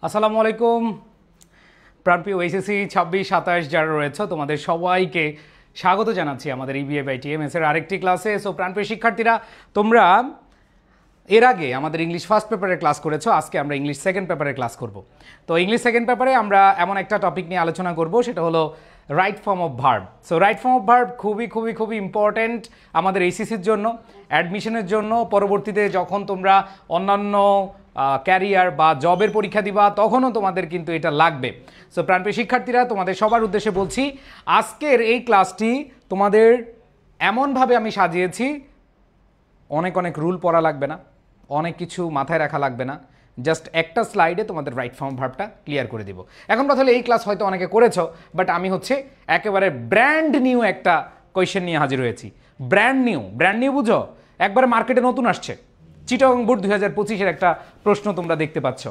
আসসালামু আলাইকুম প্রাণপ্রিয় এইচএসসি 26-27 যারা রয়েছে তোমাদের সবাইকে স্বাগত জানাচ্ছি আমাদের ইবিএ বাই টিএমএস এর আরেকটি ক্লাসে। সো প্রাণপ্রিয় শিক্ষার্থীরা, তোমরা এর আগে আমাদের ইংলিশ ফার্স্ট পেপারের ক্লাস করেছো, আজকে আমরা ইংলিশ সেকেন্ড পেপারের ক্লাস করব। তো ইংলিশ সেকেন্ড পেপারে আমরা এমন একটা টপিক নিয়ে আলোচনা করব, সেটা হলো right form of verb. So right form of verb খুবই ইম্পর্ট্যান্ট আমাদের এইচএসসির জন্য, অ্যাডমিশনের জন্য। পরবর্তীতে যখন তোমরা অন্যান্য ক্যারিয়ার বা জবের পরীক্ষা দিবা তখনও তোমাদের কিন্তু এটা লাগবে। সো প্রাণপ্রিয় শিক্ষার্থীরা, তোমাদের সবার উদ্দেশ্যে বলছি, আজকের এই ক্লাসটি তোমাদের এমনভাবে আমি সাজিয়েছি, অনেক রুল পড়া লাগবে না, অনেক কিছু মাথায় রাখা লাগবে না, জাস্ট একটা স্লাইডে তোমাদের রাইট ফর্ম ভার্বটা ক্লিয়ার করে দিব। এখন কথা হলো, এই ক্লাস হয়তো অনেকে করেছো, বাট আমি একেবারে ব্র্যান্ড নিউ একটা কোয়েশ্চেন নিয়ে হাজির হয়েছি। ব্র্যান্ড নিউ বুঝো, একবারে মার্কেটে নতুন আসছে, চিটাগং বোর্ড 2025-এর একটা প্রশ্ন তোমরা দেখতে পাচ্ছ।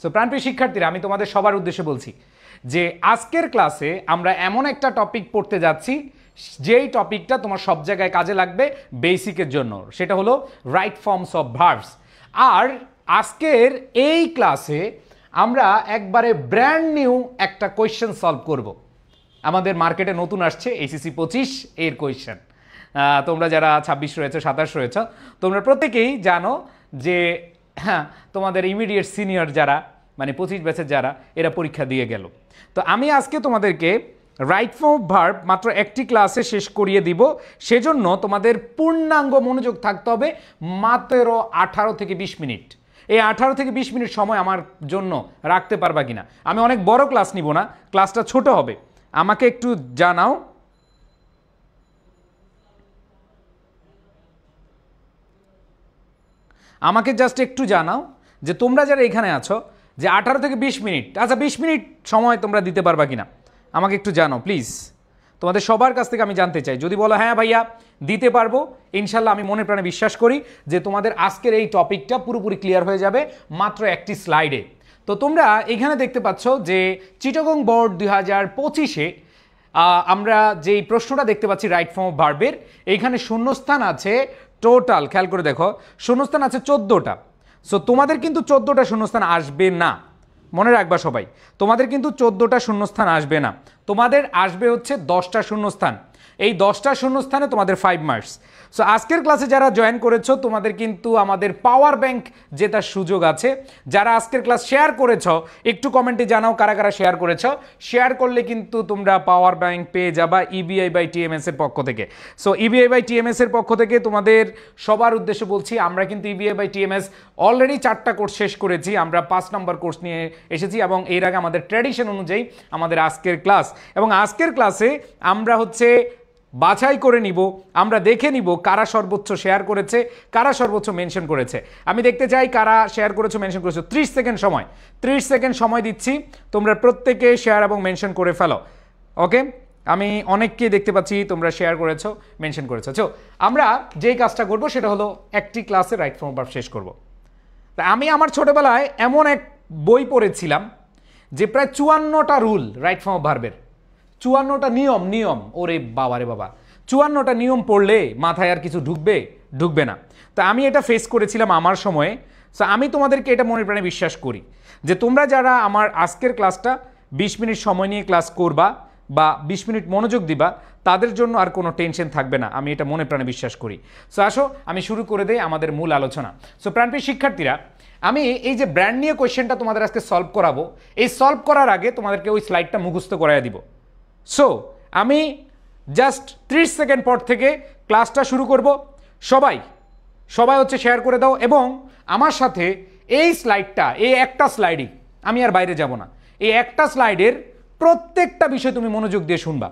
সো প্রাণপ্রিয় শিক্ষার্থীরা, আমি তোমাদের সবার উদ্দেশ্যে বলছি যে আজকের ক্লাসে আমরা এমন একটা টপিক পড়তে যাচ্ছি যেই টপিকটা তোমার সব জায়গায় কাজে লাগবে বেসিকের জন্য, সেটা হলো রাইট ফর্মস অফ ভার্বস। আর আজকের এই ক্লাসে আমরা একবারে ব্র্যান্ড নিউ একটা কোয়েশ্চেন সলভ করব। আমাদের মার্কেটে নতুন আসছে এইচএসসি 25 এর কোয়েশ্চেন। তোমরা যারা 26 রয়েছে, 27 রয়েছে, তোমরা প্রত্যেকেই জানো যে হ্যাঁ, তোমাদের ইমিডিয়েট সিনিয়র যারা, মানে 25 ব্যাচের যারা, এরা পরীক্ষা দিয়ে গেল। তো আমি আজকে তোমাদেরকে রাইট ফর্ম অফ ভার্ব মাত্র একটি ক্লাসে শেষ করিয়ে দিব। সেজন্য তোমাদের পূর্ণাঙ্গ মনোযোগ থাকতে হবে মাত্র 18 থেকে 20 মিনিট। এই 18 থেকে 20 মিনিট সময় আমার জন্য রাখতে পারবা কিনা। আমি অনেক বড় ক্লাস নিব না, ক্লাসটা ছোট হবে। আমাকে একটু জানাও, আমাকে জাস্ট একটু জানাও যে তোমরা যারা এখানে আছো যে 18 থেকে 20 মিনিট, আচ্ছা 20 মিনিট সময় তোমরা দিতে পারবা কিনা আমাকে একটু জানাও প্লিজ। তোমাদের সবার কাছ থেকে আমি জানতে চাই। যদি বলো হ্যাঁ ভাইয়া দিতে পারবো, ইনশাল্লাহ আমি মনে প্রাণে বিশ্বাস করি যে তোমাদের আজকের এই টপিকটা পুরোপুরি ক্লিয়ার হয়ে যাবে মাত্র একটি স্লাইডে। তো তোমরা এখানে দেখতে পাচ্ছ যে চিটাগং বোর্ড 2025-এ আমরা যেই প্রশ্নটা দেখতে পাচ্ছি রাইট ফর্ম অফ ভার্বের, এইখানে শূন্যস্থান আছে টোটাল, খেয়াল করে দেখো, শূন্যস্থান আছে 14টা। সো তোমাদের কিন্তু 14টা শূন্যস্থান আসবে না, মনে রাখবা সবাই, তোমাদের কিন্তু 14টা শূন্যস্থান আসবে না, তোমাদের আসবে হচ্ছে 10টা শূন্যস্থান। এই 10টা শূন্যস্থানে তোমাদের 5 মার্কস। সো আজকের ক্লাসে যারা জয়েন করেছো তোমাদের কিন্তু আমাদের পাওয়ার ব্যাংক জেতার সুযোগ আছে। যারা আজকের ক্লাস শেয়ার করেছো একটু কমেন্টে জানাও কারা কারা শেয়ার করেছো। শেয়ার করলে কিন্তু তোমরা পাওয়ার ব্যাংক পেয়ে যাবা ইবিআই বাই টিএমএস এর পক্ষ থেকে। সো ইবিআই বাই টিএমএস এর পক্ষ থেকে তোমাদের সবার উদ্দেশ্যে বলছি, আমরা কিন্তু ইবিআই বাই টিএমএস অলরেডি 4টা কোর্স শেষ করেছি, আমরা 5 নম্বর কোর্স নিয়ে এসেছি এবং এর আগে আমাদের ট্র্যাডিশন অনুযায়ী আমাদের আজকের ক্লাস, এবং আজকের ক্লাসে আমরা বাছাই করে নিব, আমরা দেখে নিব কারা সর্বোচ্চ শেয়ার করেছে, কারা সর্বোচ্চ মেনশন করেছে। আমি দেখতে চাই কারা শেয়ার করেছো, মেনশন করেছো। 30 সেকেন্ড সময়, 30 সেকেন্ড সময় দিচ্ছি, তোমরা প্রত্যেকে শেয়ার এবং মেনশন করে ফেলো। ওকে, আমি অনেককে দেখতে পাচ্ছি তোমরা শেয়ার করেছো, মেনশন করেছো। চো আমরা যেই কাজটা করব সেটা হলো একটি ক্লাসে রাইট ফর্ম ভার্ব শেষ করব। তা আমি আমার ছোটবেলায় এমন এক বই পড়েছিলাম যে প্রায় 54টা রুল রাইট ফর্ম অফ ভার্বের, 54টা নিয়ম। ওরে বাবা রে বাবা, 54টা নিয়ম পড়লে মাথায় আর কিছু ঢুকবে না। তা আমি এটা ফেস করেছিলাম আমার সময়ে। সো আমি তোমাদেরকে এটা মনে প্রাণে বিশ্বাস করি যে তোমরা যারা আমার আজকের ক্লাসটা 20 মিনিট সময় নিয়ে ক্লাস করবা বা 20 মিনিট মনোযোগ দিবা, তাদের জন্য আর কোনো টেনশন থাকবে না, আমি এটা মনে প্রাণে বিশ্বাস করি। সো আসো আমি শুরু করে দেই আমাদের মূল আলোচনা। সো প্রাণপ্রিয় শিক্ষার্থীরা, আমি এই যে ব্র্যান্ড নিয়ে কোয়েশ্চেনটা তোমাদের আজকে সলভ করাবো, এই সলভ করার আগে তোমাদেরকে ওই স্লাইডটা মুখস্থ করাইয়া দিব। সো আমি জাস্ট 30 সেকেন্ড পর থেকে ক্লাসটা শুরু করব। সবাই শেয়ার করে দাও, এবং আমার সাথে এই স্লাইডটা, এই একটা স্লাইডই, আমি আর বাইরে যাব না, এই একটা স্লাইডের প্রত্যেকটা বিষয় তুমি মনোযোগ দিয়ে শুনবা।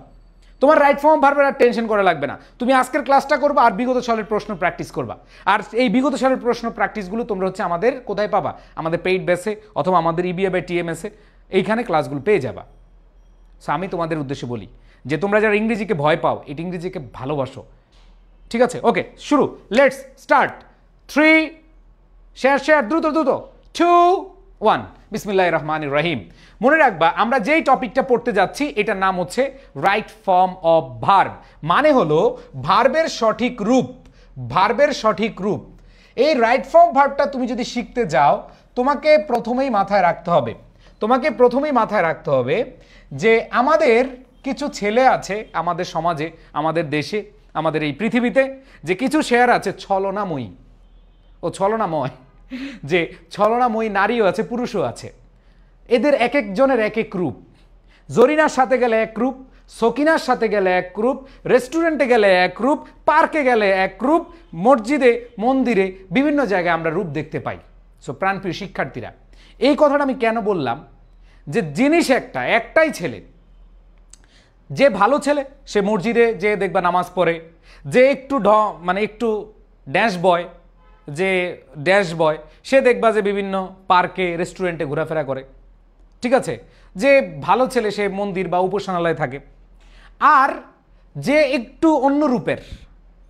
তোমার রাইট ফর্ম ভার্বের আর টেনশন করা লাগবে না, তুমি আজকের ক্লাসটা করবা আর বিগত সালের প্রশ্ন প্র্যাকটিস করবা। আর এই বিগত সালের প্রশ্ন প্র্যাকটিসগুলো তোমরা আমাদের কোথায় পাবা? আমাদের পেইড ব্যাচে অথবা আমাদের ইবিএ বাই টিএমএস এ, এইখানে ক্লাসগুলো পেয়ে যাবা। সো আমি তোমাদের উদ্দেশ্যে বলি যে তোমরা যারা ইংরেজিকে ভয় পাও, এটা ইংরেজিকে ভালোবাসো, ঠিক আছে? ওকে, শুরু, লেটস স্টার্ট। 3 শেয়ার দ্রুত 2 1। বিসমিল্লাহির রহমানির রহিম। মনে রাখবা আমরা যেই টপিকটা পড়তে যাচ্ছি এটার নাম হচ্ছে রাইট ফর্ম অফ ভার্ব, মানে হলো ভার্বের সঠিক রূপ। এই রাইট ফর্ম ভার্বটা তুমি যদি শিখতে যাও, তোমাকে প্রথমেই মাথায় রাখতে হবে তোমাকে প্রথমেই মাথায় রাখতে হবে যে আমাদের কিছু ছেলে আছে আমাদের সমাজে, আমাদের দেশে, আমাদের এই পৃথিবীতে, যে কিছু শেয়ার আছে ছলনাময়ী ও ছলনাময়, যে ছলনাময়ী নারীও আছে, পুরুষও আছে। এদের এক একজনের এক এক রূপ। জরিনার সাথে গেলে এক রূপ, সকিনার সাথে গেলে এক রূপ, রেস্টুরেন্টে গেলে এক রূপ, পার্কে গেলে এক রূপ, মসজিদে, মন্দিরে, বিভিন্ন জায়গায় আমরা রূপ দেখতে পাই। সো প্রাণপ্রিয় শিক্ষার্থীরা, এই কথাটা আমি কেন বললাম, যে জিনিস একটাই ছেলে, যে ভালো ছেলে সে মসজিদে যে দেখবা নামাজ পড়ে, যে একটু মানে একটু ড্যাশ বয়, যে ড্যাশ বয় সে দেখবা যে বিভিন্ন পার্কে, রেস্টুরেন্টে ঘোরাফেরা করে, ঠিক আছে? যে ভালো ছেলে সে মন্দির বা উপাসনালয়ে থাকে। আর যে একটু অন্য রূপের,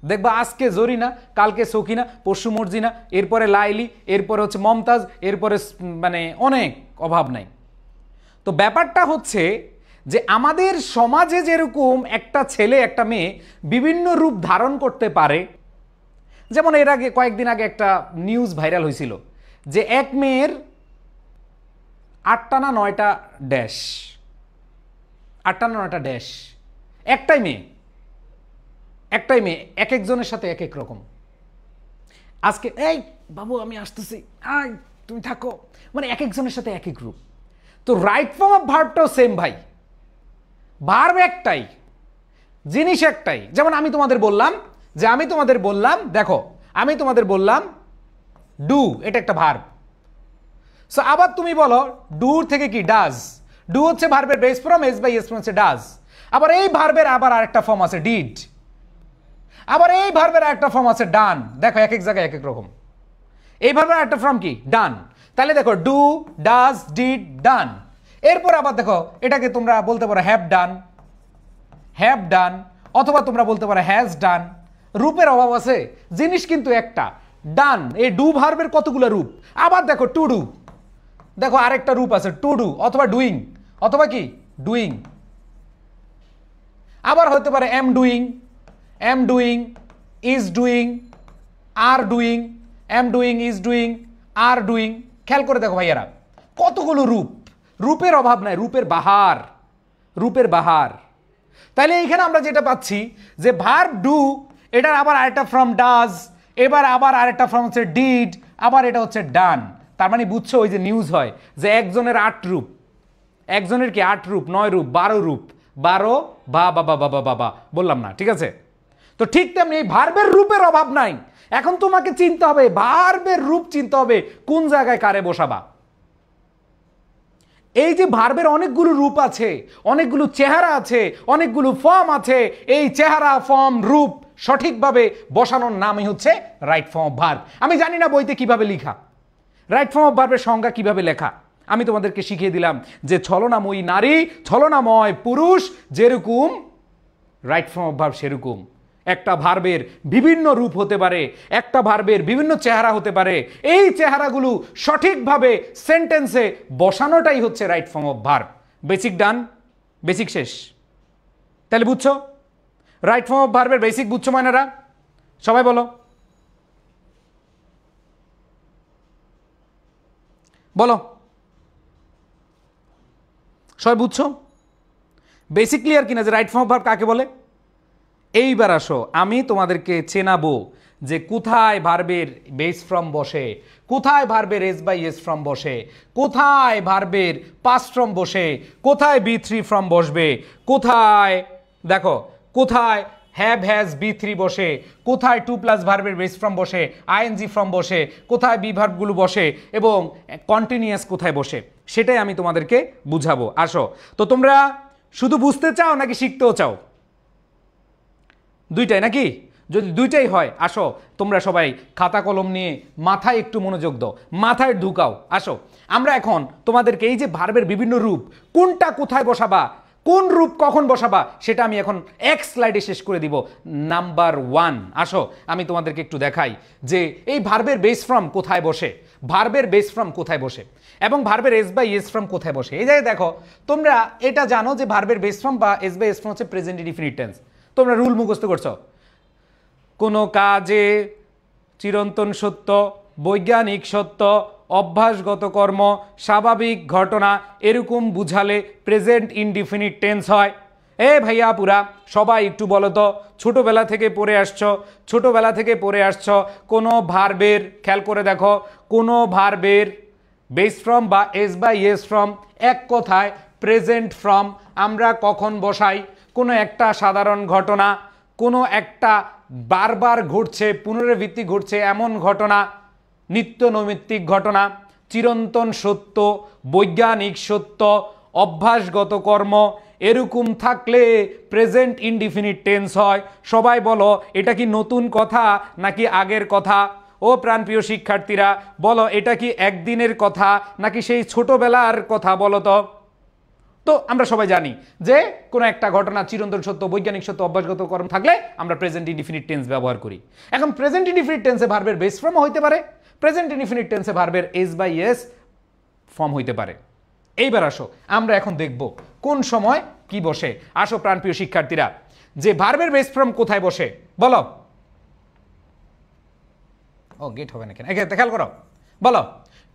দেখবা আজকে জরিনা, কালকে সকিনা, পরশু মর্জিনা, এরপরে লাইলি, এরপরে হচ্ছে মমতাজ, এরপরে মানে অনেক অভাব নাই। তো ব্যাপারটা হচ্ছে যে আমাদের সমাজে যেরকম একটা ছেলে একটা মেয়ে বিভিন্ন রূপ ধারণ করতে পারে, যেমন এর আগে কয়েকদিন আগে একটা নিউজ ভাইরাল হয়েছিল যে এক মেয়ের 8টা না 9টা ড্যাশ, 8টা না 9টা ড্যাশ, একটাই মেয়ে এক একজনের সাথে এক এক রকম। আজকে এই বাবু আমি আসতেছি, আয় তুমি থাকো, মানে এক একজনের সাথে এক এক রূপ। তো রাইট ফর্ম অফ ভার্বটাও সেম ভাই, ভার্ব একটাই, জিনিস একটাই। যেমন আমি তোমাদের বললাম দেখো, আমি তোমাদের বললাম ডু, এটা একটা ভার্ব। সো আবার তুমি বলো ডু থেকে কি ডাজ, ডু হচ্ছে ভার্বের base form, S by S form হচ্ছে ডাজ। আবার এই ভার্বের আবার আরেকটা ফর্ম আছে ডিড, আবার এই ভার্বের আরেকটা ফর্ম আছে ডান। দেখো এক এক জায়গায় এক এক রকম। এই ভার্বের আরেকটা ফর্ম কি ডান। তাহলে দেখো ডু, ডাজ, ডিড, ডান। এরপর আবার দেখো এটাকে তোমরা বলতে পারো হ্যাভ ডান, অথবা তোমরা বলতে পারো হ্যাজ ডান। রূপের অভাব আছে, জিনিস কিন্তু একটা, ডান। এই ডু ভার্বের কতগুলো রূপ। আবার দেখো টু ডু, দেখো আরেকটা রূপ আছে টু ডু, অথবা ডুইং, অথবা কি ডুইং। আবার হতে পারে am doing, is doing, are doing, am doing, is doing, are doing. খেয়াল করে দেখো ভাইয়ারা কতগুলো রূপ। রূপের অভাব নাই, রূপের বাহার। তাহলে এইখানে আমরা যেটা পাচ্ছি যে ভার্ব ডু, এটার আবার আরেকটা ফর্ম ডাজ, এবার আবার আরেকটা ফর্ম হচ্ছে ডিড, আবার এটা হচ্ছে ডান। তার মানে বুঝছো ওই যে নিউজ হয় যে একজনের 8 রূপ, একজনের কি 8 রূপ, 9 রূপ, 12 রূপ, 12 বাবা বললাম না, ঠিক আছে? তো ঠিক তেমনি এই ভার্বের রূপের অভাব নাই। এখন তোমাকে চিনতে হবে, ভার্বের রূপ চিনতে হবে, কোন জায়গায় কারে বসাবা। এই যে ভার্বের অনেকগুলো রূপ আছে, অনেকগুলো চেহারা আছে, অনেকগুলো ফর্ম আছে, এই চেহারা, ফর্ম, রূপ সঠিকভাবে বসানোর নামই হচ্ছে রাইট ফর্ম অফ ভার্ব। আমি জানি না বইতে কিভাবে লেখা, রাইট ফর্ম অফ ভার্বের সংজ্ঞা কিভাবে লেখা। আমি তোমাদেরকে শিখিয়ে দিলাম যে ছলনাময়ী নারী, ছলনাময় পুরুষ যেরকম, রাইট ফর্ম অফ ভার্ব সেরকম। একটা ভার্বের বিভিন্ন রূপ হতে পারে, একটা ভার্বের বিভিন্ন চেহারা হতে পারে। এই চেহারাগুলো সঠিকভাবে সেন্টেন্সে বসানোটাই হচ্ছে right form of verb. Basic done, basic শেষ। তাহলে বুঝছো রাইট ফর্ম অফ ভার্বের বেসিক? বুঝছো মানেরা? সবাই বলো, বলো সবাই বুঝছো? বেসিক ক্লিয়ার কিনা যে রাইট ফর্ম অফ ভার্ব কাকে বলে? এইবার আসো আমি তোমাদেরকে চেনাবো যে কোথায় ভার্বের বেস ফর্ম বসে, কোথায় ভার্বের এস বাই এস ফর্ম বসে, কোথায় ভার্বের পাস্ট ফর্ম বসে, কোথায় বি3 ফর্ম বসবে, কোথায় দেখো কোথায় হ্যাভ হ্যাজ বি3 বসে, কোথায় 2+ ভার্বের বেস ফর্ম বসে, আইএনজি ফর্ম বসে, কোথায় বি ভার্বগুলো বসে এবং কন্টিনিউয়াস কোথায় বসে, সেটাই আমি তোমাদেরকে বুঝাবো। আসো, তো তোমরা শুধু বুঝতে চাও নাকি শিখতেও চাও? দুইটাই নাকি? যদি দুইটাই হয় আসো তোমরা সবাই খাতা কলম নিয়ে মাথায় একটু মনোযোগ দাও, মাথায় ঢুকাও। আসো আমরা এখন তোমাদেরকে এই যে ভার্বের বিভিন্ন রূপ, কোনটা কোথায় বসাবা, কোন রূপ কখন বসাবা, সেটা আমি এখন এক স্লাইডে শেষ করে দিব। নাম্বার 1, আসো আমি তোমাদেরকে একটু দেখাই যে এই ভার্বের বেস ফর্ম কোথায় বসে, ভার্বের বেস ফর্ম কোথায় বসে এবং ভার্বের এস বাই এস ফর্ম কোথায় বসে। এই জায়গায় দেখো তোমরা এটা জানো যে ভার্বের বেস ফর্ম বা এস বাই এস ফর্ম হচ্ছে প্রেজেন্ট ইনডিফিনিট টেন্স। তোমরা রুল মুখস্থ করছো, কোনো কাজে চিরন্তন সত্য, বৈজ্ঞানিক সত্য, অভ্যাসগত কর্ম, স্বাভাবিক ঘটনা এরকম বুঝালে প্রেজেন্ট ইনডিফিনিট টেন্স হয়। এ ভাইয়া পুরা সবাই একটু বলো তো, ছোটোবেলা থেকে পড়ে আসছো কোনো ভার্বের, খেয়াল করে দেখো, কোনো ভার্বের বেস ফ্রম বা এস বা ইয়েস ফ্রম, এক কথায় প্রেজেন্ট ফ্রম আমরা কখন বসাই? কোনো একটা সাধারণ ঘটনা, কোনো একটা বারবার ঘটছে, পুনরাবৃত্তি ঘটছে এমন ঘটনা, নিত্য নৈমিত্তিক ঘটনা, চিরন্তন সত্য, বৈজ্ঞানিক সত্য, অভ্যাসগত কর্ম, এরকম থাকলে প্রেজেন্ট ইনডিফিনিট টেন্স হয়। সবাই বলো এটা কি নতুন কথা নাকি আগের কথা? ও প্রাণপ্রিয় শিক্ষার্থীরা বলো এটা কি একদিনের কথা নাকি সেই ছোটবেলার কথা বলো তো। তো আমরা সবাই জানি যে কোনো একটা ঘটনা চিরন্তন সত্য, বৈজ্ঞানিক সত্য, অভ্যাসগত কর্ম থাকলে আমরা প্রেজেন্ট ইনডিফিনিট টেন্স ব্যবহার করি। এখন প্রেজেন্ট ইনডিফিনিট টেন্সে ভার্বের বেস ফর্মও হইতে পারে, প্রেজেন্ট ইনডিফিনিট টেন্সে ভার্বের এস বাই এস ফর্ম হইতে পারে। এইবার আসো আমরা এখন দেখব কোন সময় কি বসে। আসো প্রাণপ্রিয় শিক্ষার্থীরা, যে ভার্বের বেস ফর্ম কোথায় বসে বলো। ও গেট হবে না কেন, খেয়াল করো, বলো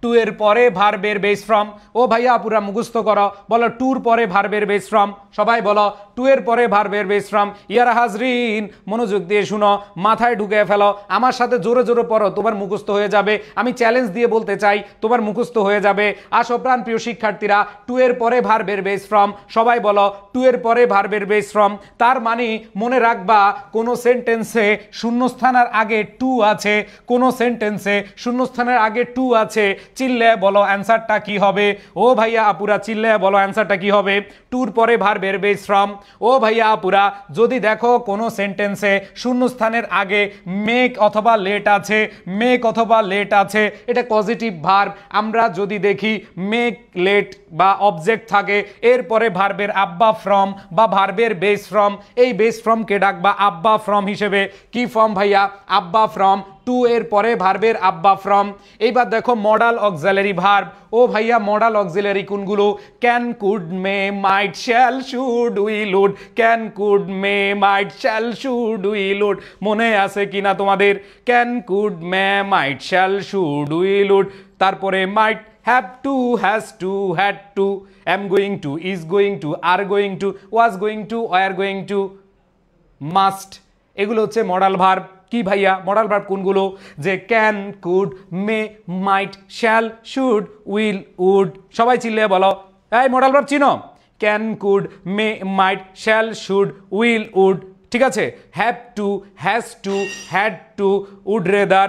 টু এর পরে ভার্বের বেস ফর্ম। ও ভাইয়া পুরা মুখস্থ করো, বলো টুর পরে ভার্বের বেস ফর্ম। সবাই বলো টু এর পরে ভার্বের বেস ফর্ম। ইয়ারা হাজরিন মনোযোগ দিয়ে শুনো, মাথায় ঢুকে ফেলো, আমার সাথে জোরে জোরে পড়ো, তোমার মুখস্থ হয়ে যাবে। আমি চ্যালেঞ্জ দিয়ে বলতে চাই তোমার মুখস্থ হয়ে যাবে। আসো প্রাণপ্রিয় শিক্ষার্থীরা, টু এর পরে ভার্বের বেস ফর্ম। সবাই বলো টু এর পরে ভার্বের বেস ফর্ম। তার মানে মনে রাখবা কোনো সেন্টেন্সে শূন্যস্থানের আগে টু আছে, কোনো সেন্টেন্সে শূন্যস্থানের আগে টু আছে। চিল্লে বলো অ্যান্সারটা কি হবে? ও ভাইয়া আপুরা চিল্লে বলো অ্যান্সারটা কি হবে? টুর পরে ভার্বের বেস ফর্ম। ও ভাইয়া আপুরা যদি দেখো কোনো সেন্টেন্সে শূন্যস্থানের আগে মেক অথবা লেট আছে, মেক অথবা লেট আছে, এটা পজিটিভ ভার্ব। আমরা যদি দেখি মেক লেট বা অবজেক্ট থাকে, এরপরে ভার্বের আব্বা ফ্রম বা ভার্বের বেস ফর্ম, এই বেস ফর্মকে ডাকবা আব্বা ফ্রম হিসেবে। কি ফর্ম ভাইয়া? আব্বা ফ্রম। টু এর পরে ভার্বের আব্বা ফ্রম। এইবার দেখো মডাল অক্সিলারি ভার্ব। ও ভাইয়া মডাল অক্সিলারি কোনগুলো? Can, could, may, might, shall, should, will, would. Can, could, may, might, shall, should, will, would. মনে আছে কিনা তোমাদের? Can, could, may, might, shall, should, will, would. তারপরে might, have to, has to, had to, am going to, is going to, are going to, was going to, were going to, must। এগুলো হচ্ছে modal verb. কি ভাইয়া modal verb কোনগুলো? যে can, could, may, might, shall, should, will, would. সবাই চিল্লিয়ে বলো, এই মডাল ভার্ব চিনো? Can, could, may, might, shall, should, will, would. ঠিক আছে, have to, has to, had to, would rather,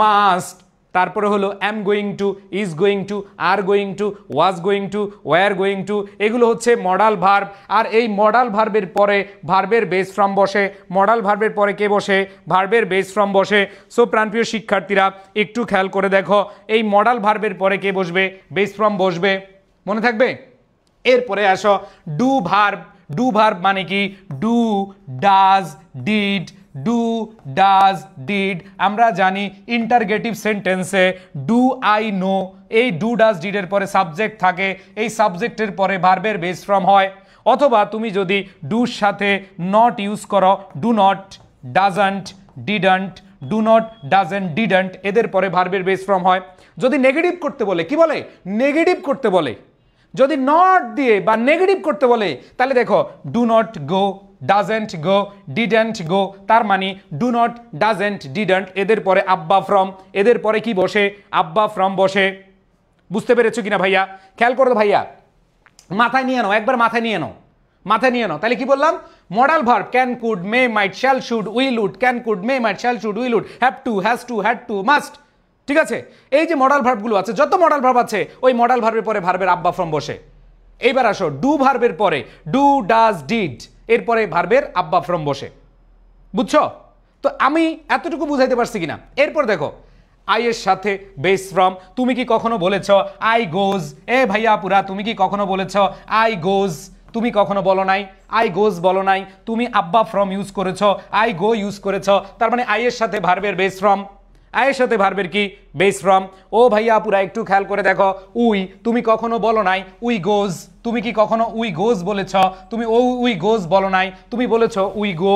must. তারপরে হলো am going to, is going to, are going to, was going to, were going to. এগুলো হচ্ছে modal verb. আর এই modal ভার্বের পরে ভার্বের বেস ফর্ম বসে। মডাল ভার্বের পরে কে বসে? ভার্বের বেস ফর্ম বসে। সো প্রাণপ্রিয় শিক্ষার্থীরা একটু খেয়াল করে দেখো, এই মডাল ভার্বের পরে কে বসবে? বেস ফর্ম বসবে, মনে থাকবে। এরপরে আসো ডু ভার্ব। ডু ভার্ব মানে কি? Do, does, did, do, does, did. আমরা জানি ইন্টারগেটিভ সেন্টেন্সে ডু, আই, নো, এই ডু, ডাজ, ডিডের পরে সাবজেক্ট থাকে, এই সাবজেক্টের পরে ভার্বের বেস ফর্ম হয়। অথবা তুমি যদি ডুর সাথে নট ইউজ করো, do not, doesn't, didn't, do not, doesn't, didn't, এদের পরে ভার্বের বেস ফর্ম হয়। যদি নেগেটিভ করতে বলে, কি বলে? নেগেটিভ করতে বলে। যদি নট দিয়ে বা নেগেটিভ করতে বলে তাহলে দেখো do not go, doesn't go, didn't go. তার মানে ডু নট, ডাজেন্ট, ডিডেন্ট, এদের পরে আব্বা ফ্রম, এদের পরে কি বসে? আব্বা ফ্রম বসে। বুঝতে পেরেছো কিনা ভাইয়া? খেয়াল করো ভাইয়া, মাথায় নিয়ে নাও, একবার মাথায় নিয়ে নাও, মাথায় নিয়ে নাও। তাহলে কি বললাম? Modal verb can, could, may, might, shall, should, will, would. Can, could, may, might, shall, should, will, would, have to, has to, had to, must. ঠিক আছে, এই যে মডাল ভার্বগুলো আছে, যত মডাল ভার্ব আছে ওই মডাল ভার্বের পরে ভার্বের আব্বা ফর্ম বসে। এইবার আসো ডু ভার্বের পরে ডু, ডাজ, ডিড, এরপরে ভার্বের আব্বা ফর্ম বসে। বুঝছো? তো আমি এতটুকু বুঝাইতে পারছি কিনা? এরপর দেখো আই এর সাথে বেস ফর্ম। তুমি কি কখনো বলেছ আই গোজ? এ ভাইয়া পুরা তুমি কি কখনো বলেছ আই গোজ? তুমি কখনো বলো নাই, আই গোজ বলো নাই, তুমি আব্বা ফর্ম ইউজ করেছ, আই গো ইউজ করেছ। তার মানে আই এর সাথে ভার্বের বেস ফর্ম, আয়ের সাথে ভার্বের কি? Base form. ও ভাইয়া পুরা একটু খেয়াল করে দেখো, উই, তুমি কখনো বলো নাই উই গোজ। তুমি কি কখনো উই গোজ বলেছ? তুমি ও উই গোজ বলো নাই, তুমি বলেছ উই গো।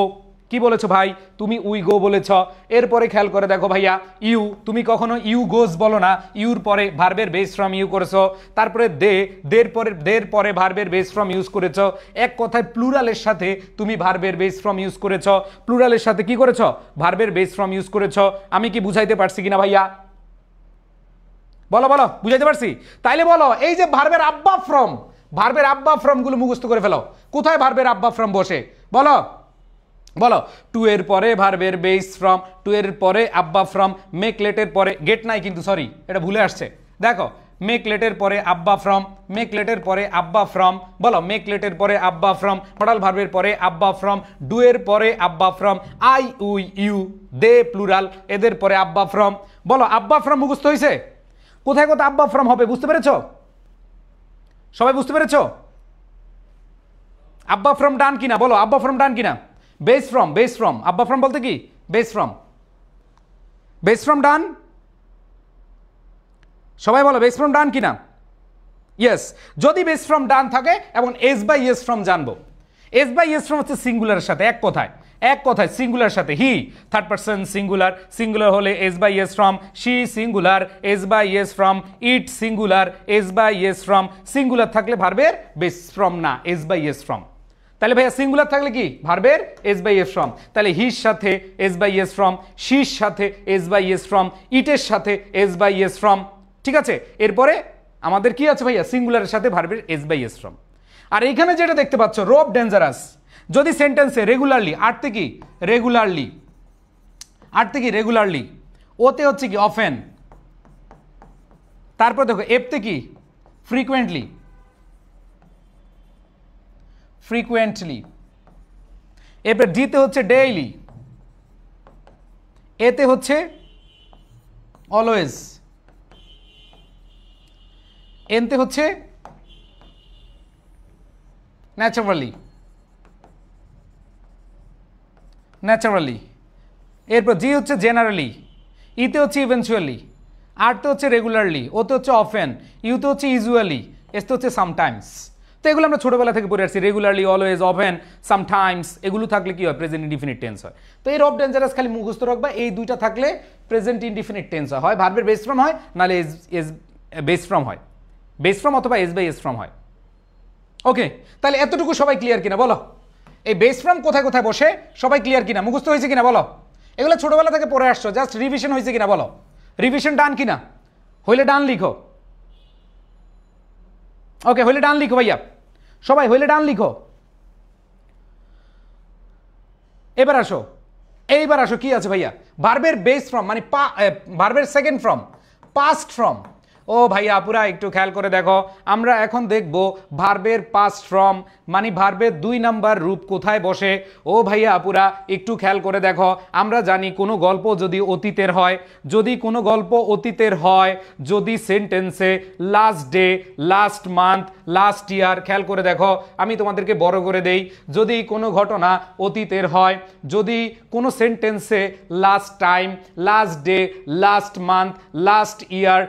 কি বলেছো ভাই? তুমি উই গো বলেছ। এরপরে খেয়াল করে দেখো ভাইয়া, ইউ, তুমি কখনো ইউ গোজ বলো না, ইউর পরে ভার্বের বেস ফ্রম ইউ করেছো। তারপরে দের পরে ভার্বের বেস ফ্রম ইউজ করেছো। এক কথায় প্লুরালের সাথে তুমি ভার্বের বেস ফ্রম ইউজ করেছো। প্লুরালের সাথে কি করেছো? ভার্বের বেস ফ্রম ইউজ করেছো। আমি কি বুঝাইতে পারছি কিনা ভাইয়া? বলো বলো, বুঝাইতে পারছি? তাইলে বলো, এই যে ভার্বের আব্বা ফ্রম, ভার্বের আব্বা ফ্রম গুলো মুখস্থ করে ফেলো। কোথায় ভার্বের আব্বা ফ্রম বসে? বলো বলো। টু এর পরে ভার্বের বেস ফ্রম, টু এর পরে আব্বা ফ্রম, মেক লেটের পরে গেট নাই কিন্তু, সরি এটা ভুলে আসছে। দেখো, মেক লেটের পরে আব্বা ফ্রম, মেক লেটের পরে আব্বা ফ্রম, বলো মেক লেটের পরে আব্বা ফ্রম, মডাল ভার্বের পরে আব্বা ফ্রম, ডু এর পরে আব্বা from, I we you, they plural, এদের পরে আব্বা ফ্রম। বলো আব্বা ফ্রম মুখস্থ হয়েছে? কোথায় কোথায় আব্বা ফ্রম হবে বুঝতে পেরেছো? সবাই বুঝতে পেরেছো? আব্বা ফ্রম ডান কিনা? বলো আব্বা ফ্রম ডান কিনা? বেস ফ্রম, বেস ফ্রম, আব্বা ফ্রম বলতে কি? বেস ফ্রম, বেস ফ্রম ডান। সবাই বলো বেস ফ্রম ডান কিনা? ইয়েস। যদি বেস ফ্রম ডান থাকে এবং এস বাই এস ফ্রম জানবো। এস বাই এস ফ্রম হচ্ছে সিঙ্গুলারের সাথে, এক কথায়, এক কথায় সিঙ্গুলার সাথে। He third person singular, singular হলে S by S form, she singular, S by S form, it singular, S by S form. Singular থাকলে ভার্বের বেস ফ্রম না, এস বাই এস ফ্রম। তাহলে ভাইয়া সিঙ্গুলার থাকলে কি? ভার্বের এস বাই এস ফ্রম। তাহলে হির সাথে এস বাই এস ফ্রম, শির সাথে এস বাই এস ফ্রম, ইটের সাথে এস বাই এস ফ্রম। ঠিক আছে? এরপরে আমাদের কি আছে ভাইয়া? সিঙ্গুলারের সাথে ভার্বের এস বাই এস ফ্রম। আর এইখানে যেটা দেখতে পাচ্ছ, রোপ ডেঞ্জারাস, যদি সেন্টেন্সে রেগুলারলি, আর্টে কি? রেগুলারলি, আর্টে কি? রেগুলারলি, ওতে হচ্ছে কি? অফেন। তারপর দেখো এফতে কি? Frequently, frequently. এরপর ডিতে হচ্ছে ডেইলি, এতে হচ্ছে অলওয়েজ, এনতে হচ্ছে ন্যাচারালি, ন্যাচারালি। এরপর জি হচ্ছে জেনারেলি, ইতে হচ্ছে ইভেনচুয়ালি, আরতে হচ্ছে রেগুলারলি, ওতে হচ্ছে অফেন, ইউতে হচ্ছে ইউজুয়ালি, এসতে হচ্ছে সামটাইমস। তো এগুলো আমরা ছোটবেলা থেকে পড়ে আসছি, রেগুলারলি, অলওয়েজ, অফেন, সামটাইমস। এগুলো থাকলে কি হয়? প্রেজেন্ট ইনডিফিনিট টেন্স হয়। তো এই রব ডেঞ্জারাস খালি মুখস্থ রাখবা, এই দুইটা থাকলে প্রেজেন্ট ইনডিফিনিট টেন্স হয়, ভার্বের বেস ফ্রম হয়, নাহলে এস বেস ফ্রম হয়, বেস ফ্রম অথবা এস বাই এস ফ্রম হয়। ওকে, তাহলে এতটুকু সবাই ক্লিয়ার কিনা বলো? এই বেস ফ্রম কোথায় কোথায় বসে সবাই ক্লিয়ার কিনা? মুখস্থ হয়েছে কিনা বলো? এগুলো ছোটবেলা থেকে পড়ে আসছো, জাস্ট রিভিশন হয়েছে কিনা বলো? রিভিশন ডান কিনা? হইলে ডান লিখো। ওকে, হইলে ডান লিখো ভাইয়া, সবাই হইলে ডান লিখো। এবার আসো, এইবার আসো, কি আছে ভাইয়া? ভার্বের বেস ফ্রম মানে ভার্বের সেকেন্ড ফ্রম, পাস্ট ফ্রম। ও ভাইয়া আপুরা একটু খেয়াল করে দেখো, আমরা এখন দেখব ভার্বের পাস্ট ফ্রম মানে ভার্বের 2 নাম্বার রূপ কোথায় বসে। ও ভাইয়া আপুরা একটু খেয়াল করে দেখো, আমরা জানি কোনো গল্প যদি অতীতের হয়, যদি কোনো গল্প অতীতের হয়, যদি সেন্টেন্সে last day, last month, last ইয়ার, খেয়াল করে দেখো, আমি তোমাদেরকে বড় করে দেই, যদি কোনো ঘটনা অতীতের হয়, যদি কোনো সেন্টেন্সে last time, last day, last month, last ইয়ার,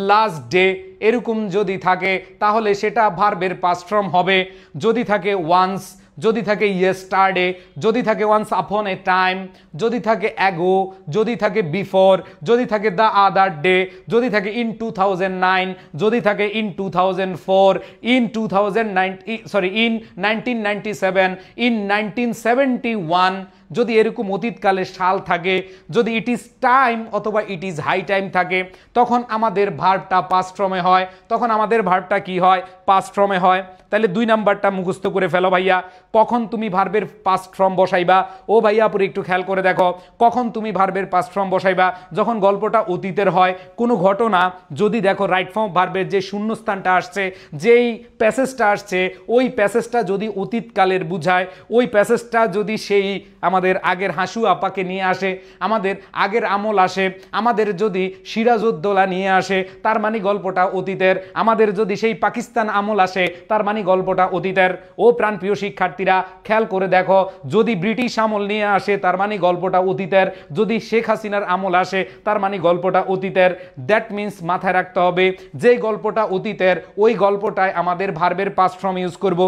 লাস্ট ডে এরকম যদি থাকে, তাহলে সেটা ভার্বের পাস্ট ফর্ম হবে। যদি থাকে ওয়ান্স, যদি থাকে ইয়েস্টারডে, যদি থাকে ওয়ান্স আপন এ টাইম, যদি থাকে অ্যাগো, যদি থাকে বিফোর, যদি থাকে দ্য আদার ডে, যদি থাকে ইন 2009, যদি থাকে ইন 2004, ইন 1997, ইন 1971, যদি এরকম অতীতকালে সাল থাকে, যদি ইট ইজ টাইম অথবা ইট ইজ হাই টাইম থাকে, তখন আমাদের ভার্বটা পাস্ট ফর্মে হয়, তখন আমাদের ভার্বটা কি হয়? পাস্ট ফর্মে হয়। তাহলে 2 নাম্বারটা মুখস্থ করে ফেলো ভাইয়া। কখন তুমি ভার্বের পাস্ট ফর্ম বসাইবা? ও ভাইয়া পুরো একটু খেয়াল করে দেখো, কখন তুমি ভার্বের পাস্ট ফর্ম বসাইবা? যখন গল্পটা অতীতের হয়, কোনো ঘটনা যদি দেখো রাইট ফর্ম ভার্বের যে শূন্যস্থানটা আসছে, যেই প্যাসেজটা আসছে, ওই প্যাসেজটা যদি অতীতকালের বুঝায়, ওই প্যাসেজটা যদি সেই আমাদের আগের হাসু আপাকে নিয়ে আসে, আমাদের আগের আমল আসে, আমাদের যদি সিরাজউদ্দৌলা নিয়ে আসে, তার মানে গল্পটা অতীতের। আমাদের যদি সেই পাকিস্তান আমল আসে, তার মানে গল্পটা অতীতের। ও প্রাণপ্রিয় শিক্ষার্থীরা খেয়াল করে দেখো, যদি ব্রিটিশ আমল নিয়ে আসে, তার মানে গল্পটা অতীতের। যদি শেখ হাসিনার আমল আসে, তার মানে গল্পটা অতীতের। দ্যাট মিন্স মাথায় রাখতে হবে, যে গল্পটা অতীতের, ওই গল্পটায় আমাদের ভার্বের পাস্ট ফর্ম ইউজ করব।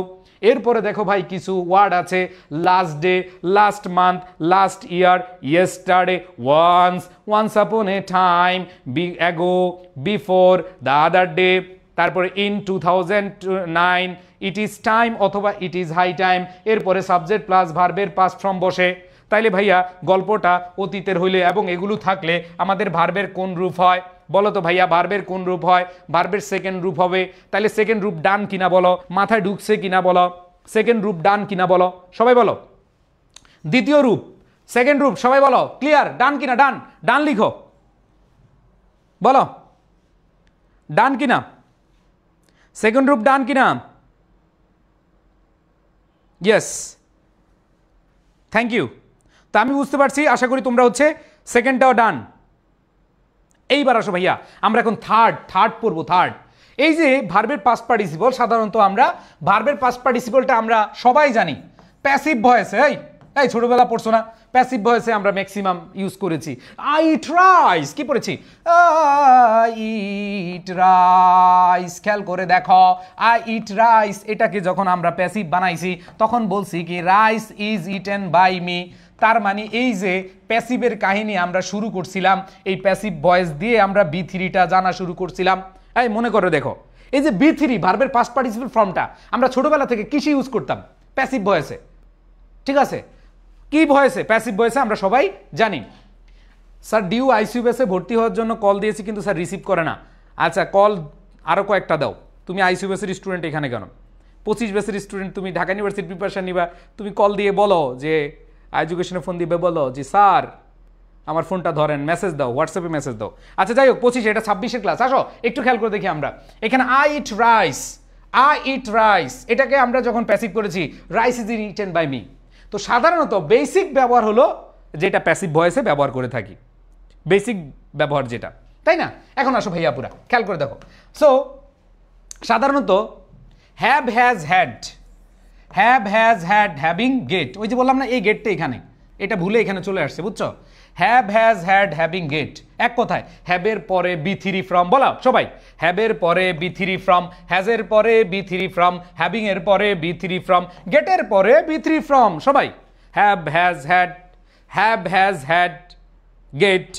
এরপরে দেখো ভাই কিছু ওয়ার্ড আছে, last day, last month, last year, yesterday, once upon a time, ago, before, the other day, তারপরে ইন 2009, ইট ইজ টাইম অথবা ইট ইজ হাই টাইম। এরপরে সাবজেক্ট প্লাস ভার্বের পাস্ট ফর্ম বসে। তাইলে ভাইয়া গল্পটা অতীতের হইলে এবং এগুলো থাকলে আমাদের ভার্বের কোন রূপ হয় বলো তো ভাইয়া? ভার্বের কোন রূপ হয়? ভার্বের সেকেন্ড রূপ হবে। তাহলে সেকেন্ড রূপ ডান কিনা বলো, মাথায় ঢুকছে কিনা বলো? সেকেন্ড রূপ ডান কিনা বলো, সবাই বলো। দ্বিতীয় রূপ সেকেন্ড রূপ, সবাই বলো ক্লিয়ার, ডান কিনা? ডান, ডান লিখো, বলো ডান কিনা? সেকেন্ড রূপ ডান কিনা? Yes, thank you. তা আমি বুঝতে পারছি, আশা করি তোমরা হচ্ছে সেকেন্ডটাও ডান। এইবার আসো ভাইয়া, আমরা এখন থার্ড পড়বো। থার্ড, এই যে ভার্বের পাস্ট পার্টিসিপল, সাধারণত আমরা ভার্বের পাস্ট পার্টিসিপলটা আমরা সবাই জানি প্যাসিভ ভয়েসে। এই ছোটবেলা পড়ছো না? প্যাসিভ ভয়েসে আমরা ম্যাক্সিমাম ইউজ করেছি। আই ইট রাইস, কি পড়েছি? I eat rice. খেয়াল করে দেখো, আই ইট রাইস এটাকে যখন আমরা প্যাসিভ বানাইছি তখন বলছি কি rice is eaten by me. তার মানে এই যে প্যাসিভের কাহিনী আমরা শুরু করছিলাম, এই প্যাসিভ ভয়েস দিয়ে আমরা বি3টা জানা শুরু করছিলাম। এই মনে করে দেখো, এই যে বি3 ভার্বের পাস্ট পার্টিসিপল ফর্মটা আমরা ছোটবেলা থেকে কিসে ইউজ করতাম? প্যাসিভ ভয়েসে, ঠিক আছে? কি ভয়েসে? প্যাসিভ ভয়েসে আমরা সবাই জানি। স্যার ডিউ আইসিইউ বেসে ভর্তি হওয়ার জন্য কল দিয়েছি কিন্তু স্যার রিসিভ করে না। আচ্ছা, কল আরও কয়েকটা দাও। তুমি আইসিইউ বেসের স্টুডেন্ট এখানে কেন? 25 বেসের স্টুডেন্ট, তুমি ঢাকা ইউনিভার্সিটি প্রিপারেশন নিবা, তুমি কল দিয়ে বলো যে এডুকেশনে ফোন দিবে, বলো যে স্যার আমার ফোনটা ধরেন, মেসেজ দাও, হোয়াটসঅ্যাপে মেসেজ দাও। আচ্ছা যাই হোক, 25, এটা 26-এর ক্লাস। আসো একটু খেয়াল করে দেখি আমরা এখানে I eat rice, I eat rice এটাকে আমরা যখন প্যাসিভ করেছি, rice is eaten by me. তো সাধারণত বেসিক ব্যবহার হলো যেটা প্যাসিভ ভয়েসে ব্যবহার করে থাকি, বেসিক ব্যবহার যেটা, তাই না? এখন আসো ভাইয়া পুরা খেয়াল করে দেখো। সো সাধারণত have has had, have has had, having get, ওই যে বললাম না এই গেটটা এখানে, এটা ভুলে এখানে চলে আসছে, বুঝছো? Have has had having get, এক কথায় হ্যাভের পরে বি3 ফ্রম, বলা সবাই, হ্যাভের পরে বি3 ফ্রম, হ্যাজের পরে বি3 ফ্রম, হ্যাভিং এর পরে বি3 ফ্রম, গেটের পরে বি3 ফ্রম, সবাই have has had, have has had get,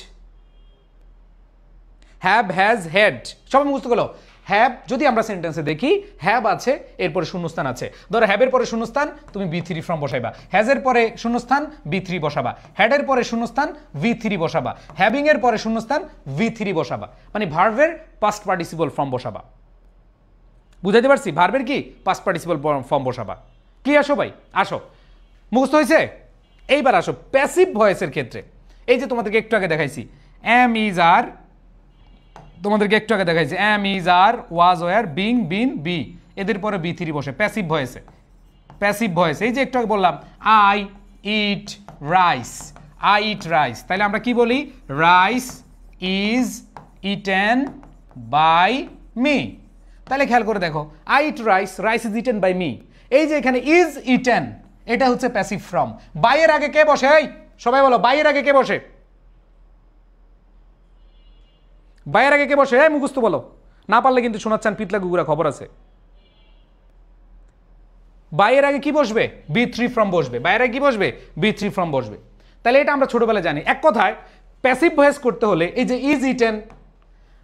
have has had, সবাই মুখস্থ করো। হ্যাভ যদি আমরা সেন্টেন্সে দেখি, হ্যাভ আছে, এরপরে শূন্যস্থান আছে। ধরো হ্যাভের পরে শূন্যস্থান, তুমি বি3 ফ্রম বসাইবা। হ্যাজের পরে শূন্যস্থান, বি3 বসাবা। হ্যাডের পরে শূন্যস্থান, ভি3 বসাবা। হ্যাভিং এর পরে শূন্যস্থান, ভি3 বসাবা। মানে ভার্বের পাস্ট পার্টিসিপল ফর্ম বসাবা। বুঝাইতে পারছি? ভার্বের কি পাস্ট পার্টিসিপল ফর্ম বসাবা। কি আসো ভাই, আসো, মুখস্থ হয়েছে? এইবার আসো প্যাসিভ ভয়েসের ক্ষেত্রে। এই যে তোমাদেরকে একটু আগে দেখাইছি এম ইজ আর, তোমাদেরকে একটু আগে দেখাইছি am is are, was were, being been be, এদের পরে বি3 বসে প্যাসিভ ভয়েসে। প্যাসিভ ভয়েস এই যে একটু আগে বললাম I eat rice, I eat rice, তাহলে আমরা কি বলি? Rice is eaten by me. তাহলে খেয়াল করে দেখো, I eat rice, rice is eaten by me. এই যে এখানে ইজ ইটেন, এটা হচ্ছে প্যাসিভ ফর্ম। বাইয়ের আগে কে বসে? এই সবাই বলো, বাইয়ের আগে কে বসে? বাইয়ের আগে কে বসে? এই মুখস্থ বলো, না পারলে কিন্তু শোনাচ্ছেন পিতলা গুগুরা, খবর আছে। বাইয়ের আগে কি বসবে? বি3 ফ্রম বসবে। বাইয়ের আগে কি বসবে? বি3 ফ্রম বসবে। তাহলে এটা আমরা ছোটবেলায় জানি। এক কথায় প্যাসিভ ভয়েস করতে হলে এই যে ইজ ইটেন,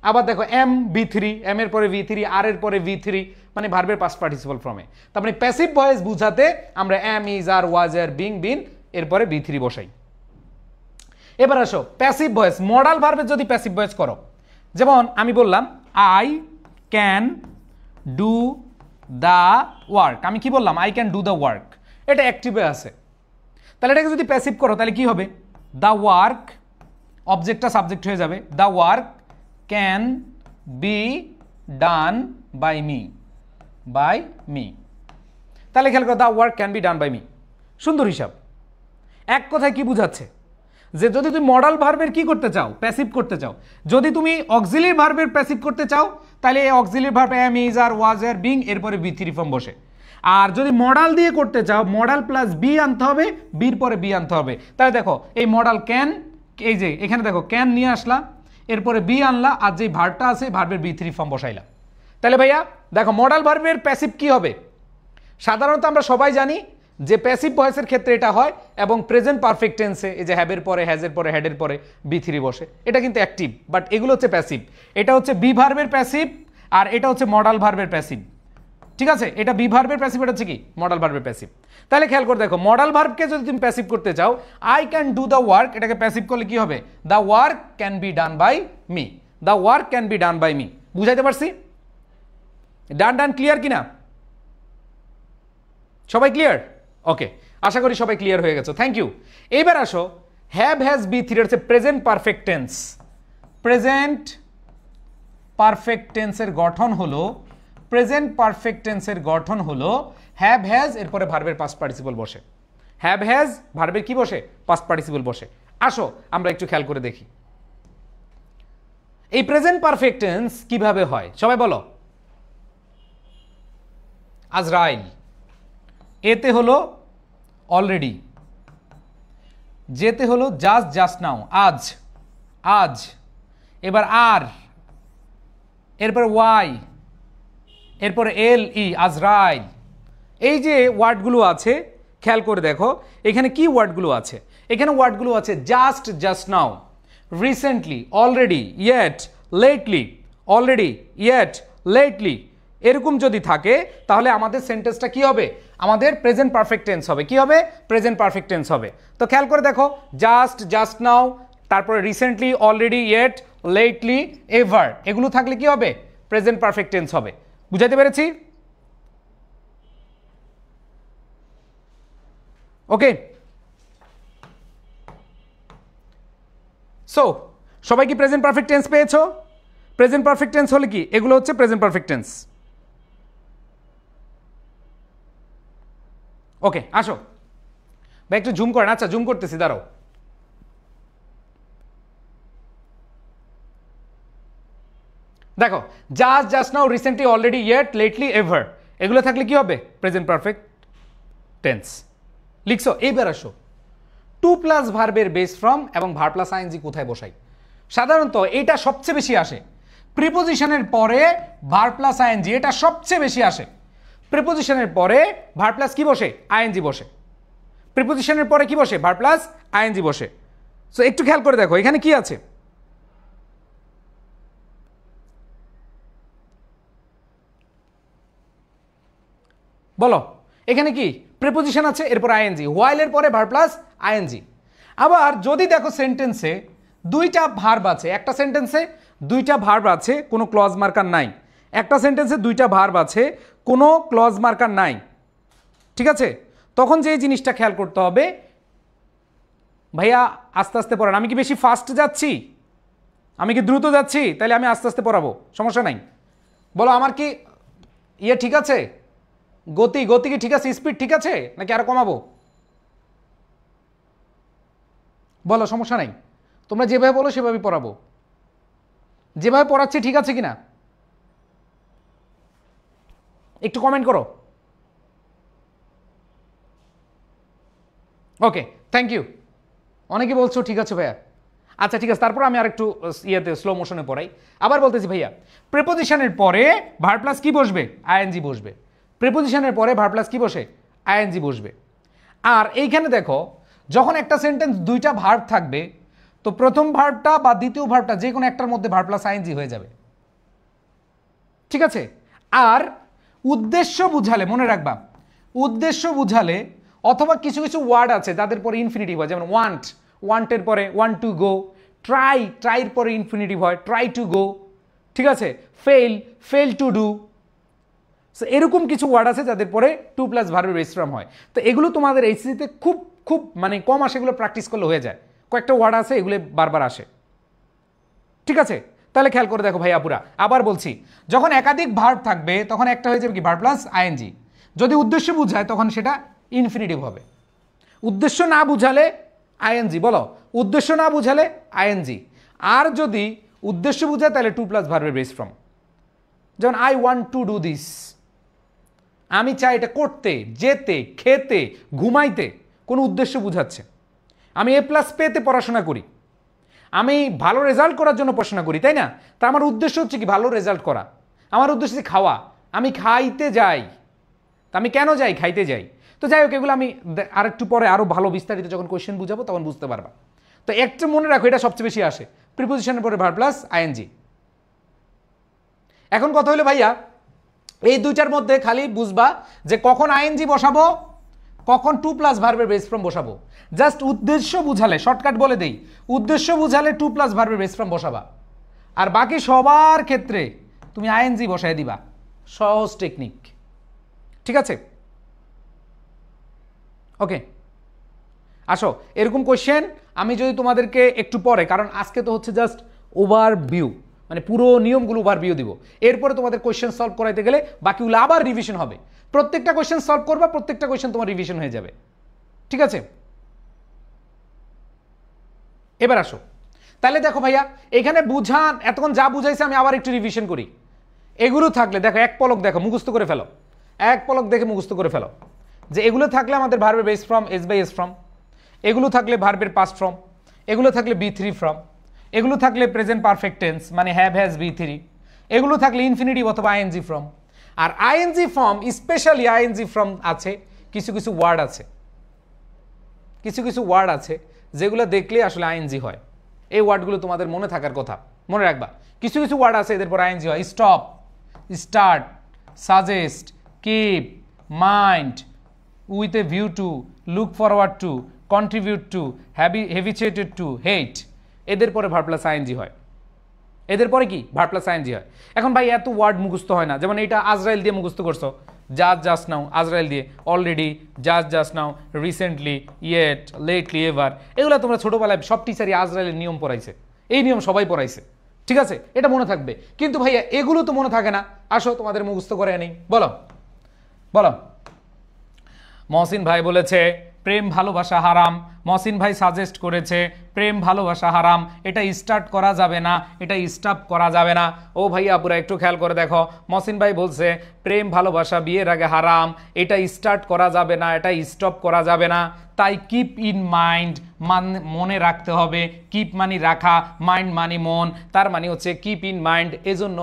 আবার দেখো এম বি3, এম এর পরে ভি3, আর এর পরে ভি3, মানে ভার্বের পাস্ট পার্টিসিপল ফর্মে। তার মানে প্যাসিভ ভয়েস বুঝাতে আমরা am is are, was are, being been, এরপরে বি3 বসাই। এবার আসো প্যাসিভ ভয়েস, মডাল ভার্বের যদি প্যাসিভ ভয়েস করো, যেমন আমি বললাম I can do the work. আমি কি বললাম? I can do the work, এটা অ্যাক্টিভে আছে। তাহলে এটাকে যদি প্যাসিভ করো তাহলে কি হবে? দ্য ওয়ার্ক, অবজেক্টটা সাবজেক্ট হয়ে যাবে, the work can be done by me, by me. তাহলে খেয়াল করো, the work can be done by me, সুন্দর হিসাব। এক কথায় কি বুঝাচ্ছে? যে যদি তুমি মডাল ভার্বের কি করতে চাও? প্যাসিভ করতে চাও। যদি তুমি অক্সিলিয়ারি ভার্বের প্যাসিভ করতে চাও তাহলে এই auxiliary verb am is are, was are, being, এরপরে বি3 ফর্ম বসে। আর যদি মডাল দিয়ে করতে চাও, মডাল প্লাস বি আনতে হবে, বির পরে বি আনতে হবে। তাহলে দেখো এই মডাল ক্যান, এই যে এখানে দেখো ক্যান নিয়ে আসলা, এরপরে বি আনলা, আর যে ভার্বটা আছে ভার্বের বি3 ফর্ম বসাইলা। তাহলে ভাইয়া দেখো মডাল ভার্বের প্যাসিভ কি হবে? সাধারণত আমরা সবাই জানি যে প্যাসিভ ভয়েসের ক্ষেত্রে এটা হয় এবং প্রেজেন্ট পারফেক্ট টেন্সে এই যে হ্যাভের পরে হ্যাজের পরে হ্যাডের পরে বি থ্রি বসে, এটা কিন্তু অ্যাক্টিভ, বাট এগুলো হচ্ছে প্যাসিভ। এটা হচ্ছে বি ভার্বের প্যাসিভ আর এটা হচ্ছে মডাল ভার্বের প্যাসিভ। ঠিক আছে, এটা বি ভার্বের প্যাসিভ, এটা হচ্ছে কি মডাল ভার্বের প্যাসিভ। তাহলে খেয়াল করে দেখো, মডাল ভার্বকে যদি তুমি প্যাসিভ করতে চাও, I can do the work, এটাকে প্যাসিভ করলে কি হবে? The work can be done by me, the work can be done by me. বুঝাইতে পারছি? ডান ক্লিয়ার কিনা? সবাই ক্লিয়ার? ওকে, আশা করি সবাই ক্লিয়ার হয়ে গেছে, থ্যাংক ইউ। এইবার আসো, হ্যাভ হ্যাজ বি থ্রি হচ্ছে present perfect tense. Present perfect টেন্সের গঠন হলো, প্রেজেন্ট পারফেক্ট টেন্সের গঠন হলো হ্যাভ হ্যাজ এরপরে ভার্বের পাস্ট পার্টিসিপল বসে। হ্যাভ হ্যাজ ভার্বের কি বসে? পাস্ট পার্টিসিপল বসে। আসো আমরা একটু খেয়াল করে দেখি এই প্রেজেন্ট পারফেক্ট টেন্স কিভাবে হয়, সবাই বলো। আজরাইল, এতে হলো অলরেডি, যেতে হলো জাস্ট নাও, আজ আজ, এবার আর, এরপর ওয়াই, এরপরে এল ই, আজরাইল। এই যে ওয়ার্ডগুলো আছে খেয়াল করে দেখো এখানে কি ওয়ার্ডগুলো আছে। এখানে ওয়ার্ডগুলো আছে just now, recently, already, yet, lately, already, yet, lately. এরকম যদি থাকে তাহলে আমাদের সেন্টেন্সটা কি হবে? আমাদের প্রেজেন্ট পারফেক্ট টেন্স হবে। কি হবে? প্রেজেন্ট পারফেক্ট টেন্স হবে। তো খেয়াল করে দেখো, জাস্ট নাও, তারপরে recently, already, yet, lately, ever, এগুলো থাকলে কি হবে? প্রেজেন্ট পারফেক্ট টেন্স হবে। বুঝাতে পেরেছি? ওকে, সো সবাই কি প্রেজেন্ট পারফেক্ট টেন্স পেয়েছো? প্রেজেন্ট পারফেক্ট টেন্স হলে কি? এগুলো হচ্ছে প্রেজেন্ট পারফেক্ট টেন্স। ওকে, আসো ভাই একটু জুম করেন। আচ্ছা, জুম করতেছি, দাঁড়াও। দেখো, just now, recently, already, yet, lately, ever, এগুলো থাকলে কি হবে? Present perfect tense. লিখছো? এইবার আসো, টু প্লাস ভার্বের বেস ফ্রম এবং ভার্ব প্লাস আইএনজি কোথায় বসাই? সাধারণত এটা সবচেয়ে বেশি আসে প্রিপোজিশনের পরে ভার্ব প্লাস আইএনজি, এটা সবচেয়ে বেশি আসে। প্রিপোজিশনের পরে ভার্ব প্লাস কি বসে? আইএনজি বসে। প্রিপোজিশনের পরে কি বসে? ভার্ব প্লাস আইএনজি বসে। সো একটু খেয়াল করে দেখো এখানে কি আছে। বলো, এখানে কি প্রিপোজিশন আছে, এরপর আইএনজি, হোয়াইলের পরে ভার্ব প্লাস আইএনজি। আবার যদি দেখো সেন্টেন্সে দুইটা ভার্ব আছে, একটা সেন্টেন্সে দুইটা ভার্ব আছে, কোনো ক্লজ মার্কার নাই, একটা সেন্টেন্সে দুইটা ভার্ব আছে, কোনো ক্লজ মার্কার নাই, ঠিক আছে? তখন যে জিনিসটা খেয়াল করতে হবে, ভাইয়া আস্তে আস্তে পড়ান, আমি কি বেশি ফাস্ট যাচ্ছি? আমি কি দ্রুত যাচ্ছি? তাহলে আমি আস্তে আস্তে পড়াবো, সমস্যা নাই। বলো, আমার কি ইয়ে ঠিক আছে? গতি কি ঠিক আছে? স্পিড ঠিক আছে নাকি আরো কমাবো? বলো, সমস্যা নাই। তোমরা যেভাবে বলো সেভাবে পড়াবো। যেভাবে পড়াচ্ছি ঠিক আছে কিনা একটু কমেন্ট করো। ওকে, থ্যাংক ইউ। অনেকে বলছো ঠিক আছে ভাইয়া। আচ্ছা ঠিক আছে, তারপর আমি আর একটু ইয়েতে স্লো মোশনে পড়াই। আবার বলতেছি ভাইয়া, প্রিপোজিশনের পরে ভার্ব প্লাস কি বসবে? আইএনজি বসবে। প্রিপোজিশনের পরে ভার্ব প্লাস কি বসে? আইএনজি বসবে। আর এইখানে দেখো, যখন একটা সেন্টেন্স দুইটা ভার্ব থাকবে, তো প্রথম ভার্বটা বা দ্বিতীয় ভার্বটা যে কোনো একটার মধ্যে ভার্ব প্লাস আইএনজি হয়ে যাবে, ঠিক আছে? আর উদ্দেশ্য বুঝালে, মনে রাখবা, উদ্দেশ্য বুঝালে অথবা কিছু কিছু ওয়ার্ড আছে যাদের পরে ইনফিনিটিভ হয়, যেমন ওয়ান্টের পরে ওয়ান্ট টু গো, ট্রাইয়ের পরে ইনফিনিটিভ হয়, ট্রাই টু গো, ঠিক আছে? Fail to do. সো এরকম কিছু ওয়ার্ড আছে যাদের পরে টু প্লাস ভার্বের বেস ফর্ম হয়। তো এগুলো তোমাদের এইচএসসিতে খুব মানে কম আসে, এগুলো প্র্যাকটিস করলে হয়ে যায়। কয়েকটা ওয়ার্ড আছে এগুলো বারবার আসে, ঠিক আছে? তাহলে খেয়াল করে দেখো ভাইয়াপুরা, আবার বলছি, যখন একাধিক ভার্ব থাকবে তখন একটা হয়ে যাবে কি? Verb plus ING. যদি উদ্দেশ্য বুঝায় তখন সেটা ইনফিনিটিভ হবে। উদ্দেশ্য না বুঝালে আইএনজি। বলো, উদ্দেশ্য না বুঝালে আইএনজি। আর যদি উদ্দেশ্য বুঝায় তাহলে টু প্লাস ভার্বের বেস ফর্ম। যেমন I want to do this, আমি চাই এটা করতে, যেতে, খেতে, ঘুমাইতে, কোনো উদ্দেশ্য বুঝাচ্ছে। আমি এ প্লাস পেতে পড়াশোনা করি, আমি ভালো রেজাল্ট করার জন্য পড়াশোনা করি, তাই না? তা আমার উদ্দেশ্য হচ্ছে কি? ভালো রেজাল্ট করা। আমার উদ্দেশ্য হচ্ছে খাওয়া, আমি খাইতে যাই, তা আমি কেন যাই? খাইতে যাই। তো যাই হোক, এগুলো আমি আরেকটু পরে আরও ভালো বিস্তারিত যখন কোয়েশ্চেন বুঝাবো তখন বুঝতে পারবা। তো একটা মনে রাখো, এটা সবচেয়ে বেশি আসে প্রিপোজিশনের পরে ভার্ব প্লাস আইএনজি। এখন কথা হলো ভাইয়া, এই দুইটার মধ্যে খালি বুঝবা যে কখন আইএনজি বসাবো, কখন টু প্লাস ভার্বের বেস ফর্ম বসাবো। জাস্ট উদ্দেশ্য বুঝালে, শর্টকাট বলে দেই, উদ্দেশ্য বুঝালে টু প্লাস ভার্বের বেস ফর্ম বসাবা, আর বাকি সবার ক্ষেত্রে তুমি আইএনজি বসায় দিবা। সহজ টেকনিক, ঠিক আছে? ওকে, আসো এরকম কোয়েশ্চেন আমি যদি তোমাদেরকে একটু পরে, কারণ আজকে তো হচ্ছে জাস্ট ওভারভিউ, মানে পুরো নিয়মগুলো ওভারভিউ দিব, এরপরে তোমাদের কোয়েশ্চেন সলভ করাইতে গেলে বাকিগুলো আবার রিভিশন হবে। প্রত্যেকটা কোয়েশ্চেন সলভ করবা, প্রত্যেকটা কোয়েশ্চেন তোমার রিভিশন হয়ে যাবে, ঠিক আছে? এবার আসো, তাহলে দেখো ভাইয়া, এখানে বুঝান এতক্ষণ যা বুঝাইছে আমি আবার একটু রিভিশন করি। এগুলো থাকলে দেখো, এক পলক দেখো, মুখস্থ করে ফেলো, এক পলক দেখে মুখস্থ করে ফেলো যে এগুলো থাকলে আমাদের ভার্বের base form S by S form, এগুলো থাকলে ভার্বের পাস্ট ফর্ম, এগুলো থাকলে বি থ্রি ফর্ম, এগুলো থাকলে প্রেজেন্ট পারফেক্ট টেন্স মানে হ্যাভ হ্যাজ বি থ্রি, এগুলো থাকলে ইনফিনিটিভ অথবা আইএনজি ফর্ম। আর ING form, specially ING form আছে কিছু কিছু ওয়ার্ড আছে, কিছু কিছু ওয়ার্ড আছে যেগুলো দেখলে আসলে আইএনজি হয়। এই ওয়ার্ডগুলো তোমাদের মনে থাকার কথা, মনে রাখবা। কিছু কিছু ওয়ার্ড আছে এদের পর আইএনজি হয়। Stop, start, suggest, keep, mind, with a view to, look forward to, contribute to, habituated to, hate, এদের পরে ভার্ব প্লাস আইএনজি হয়। এদের পরে কি? ভার্ব প্লাস আইএনজি হয়। এখন ভাই এত ওয়ার্ড মুখস্থ হয় না, যেমন এইটা আজরাইল দিয়ে মুখস্থ করছো, জাস্ট নাও, আজরাইল দিয়ে, already, just now, recently, yet, lately, ever, এগুলো তোমরা ছোটবেলায় সব টিচারই আজরাইলের নিয়ম পড়াইছে, এই নিয়ম সবাই পড়াইছে, ঠিক আছে? এটা মনে থাকবে। কিন্তু ভাইয়া এগুলো তো মনে থাকে না, আসো তোমাদের মুখস্থ করে নেই। বলো বলো। মহসিন ভাই বলেছে প্রেম ভালোবাসা হারাম। মহসিন ভাই সাজেস্ট করেছে প্রেম ভালোবাসা হারাম, এটা স্টার্ট করা যাবে না, এটা স্টপ করা যাবে না। ও ভাইয়া পুরা একটু খেয়াল করে দেখো, মহসিন ভাই বলছে প্রেম ভালোবাসা বিয়ের আগে হারাম, এটা স্টার্ট করা যাবে না, এটা স্টপ করা যাবে না। তাই কিপ ইন মাইন্ড, মনে রাখতে হবে। কিপ মানে রাখা, মাইন্ড মানে মন, তার মানে হচ্ছে কিপ ইন মাইন্ড, এজন্য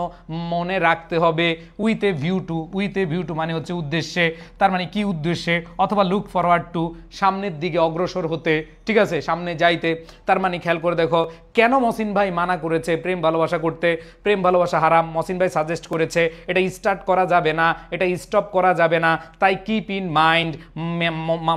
মনে রাখতে হবে। With a view two, with a view two মানে হচ্ছে উদ্দেশ্যে, তার মানে কি উদ্দেশ্যে, অথবা লুক ফরওয়ার্ড টু, সামনের দিকে অগ্রসর হতে, ঠিক আছে, সামনে যাইতে। তার মানে খেয়াল করে দেখো কেন মহসিন ভাই মানা করেছে প্রেম ভালোবাসা করতে, প্রেম ভালোবাসা হারাম। মহসিন ভাই সাজেস্ট করেছে এটা স্টার্ট করা যাবে না, এটা স্টপ করা যাবে না। তাই কিপ ইন মাইন্ড,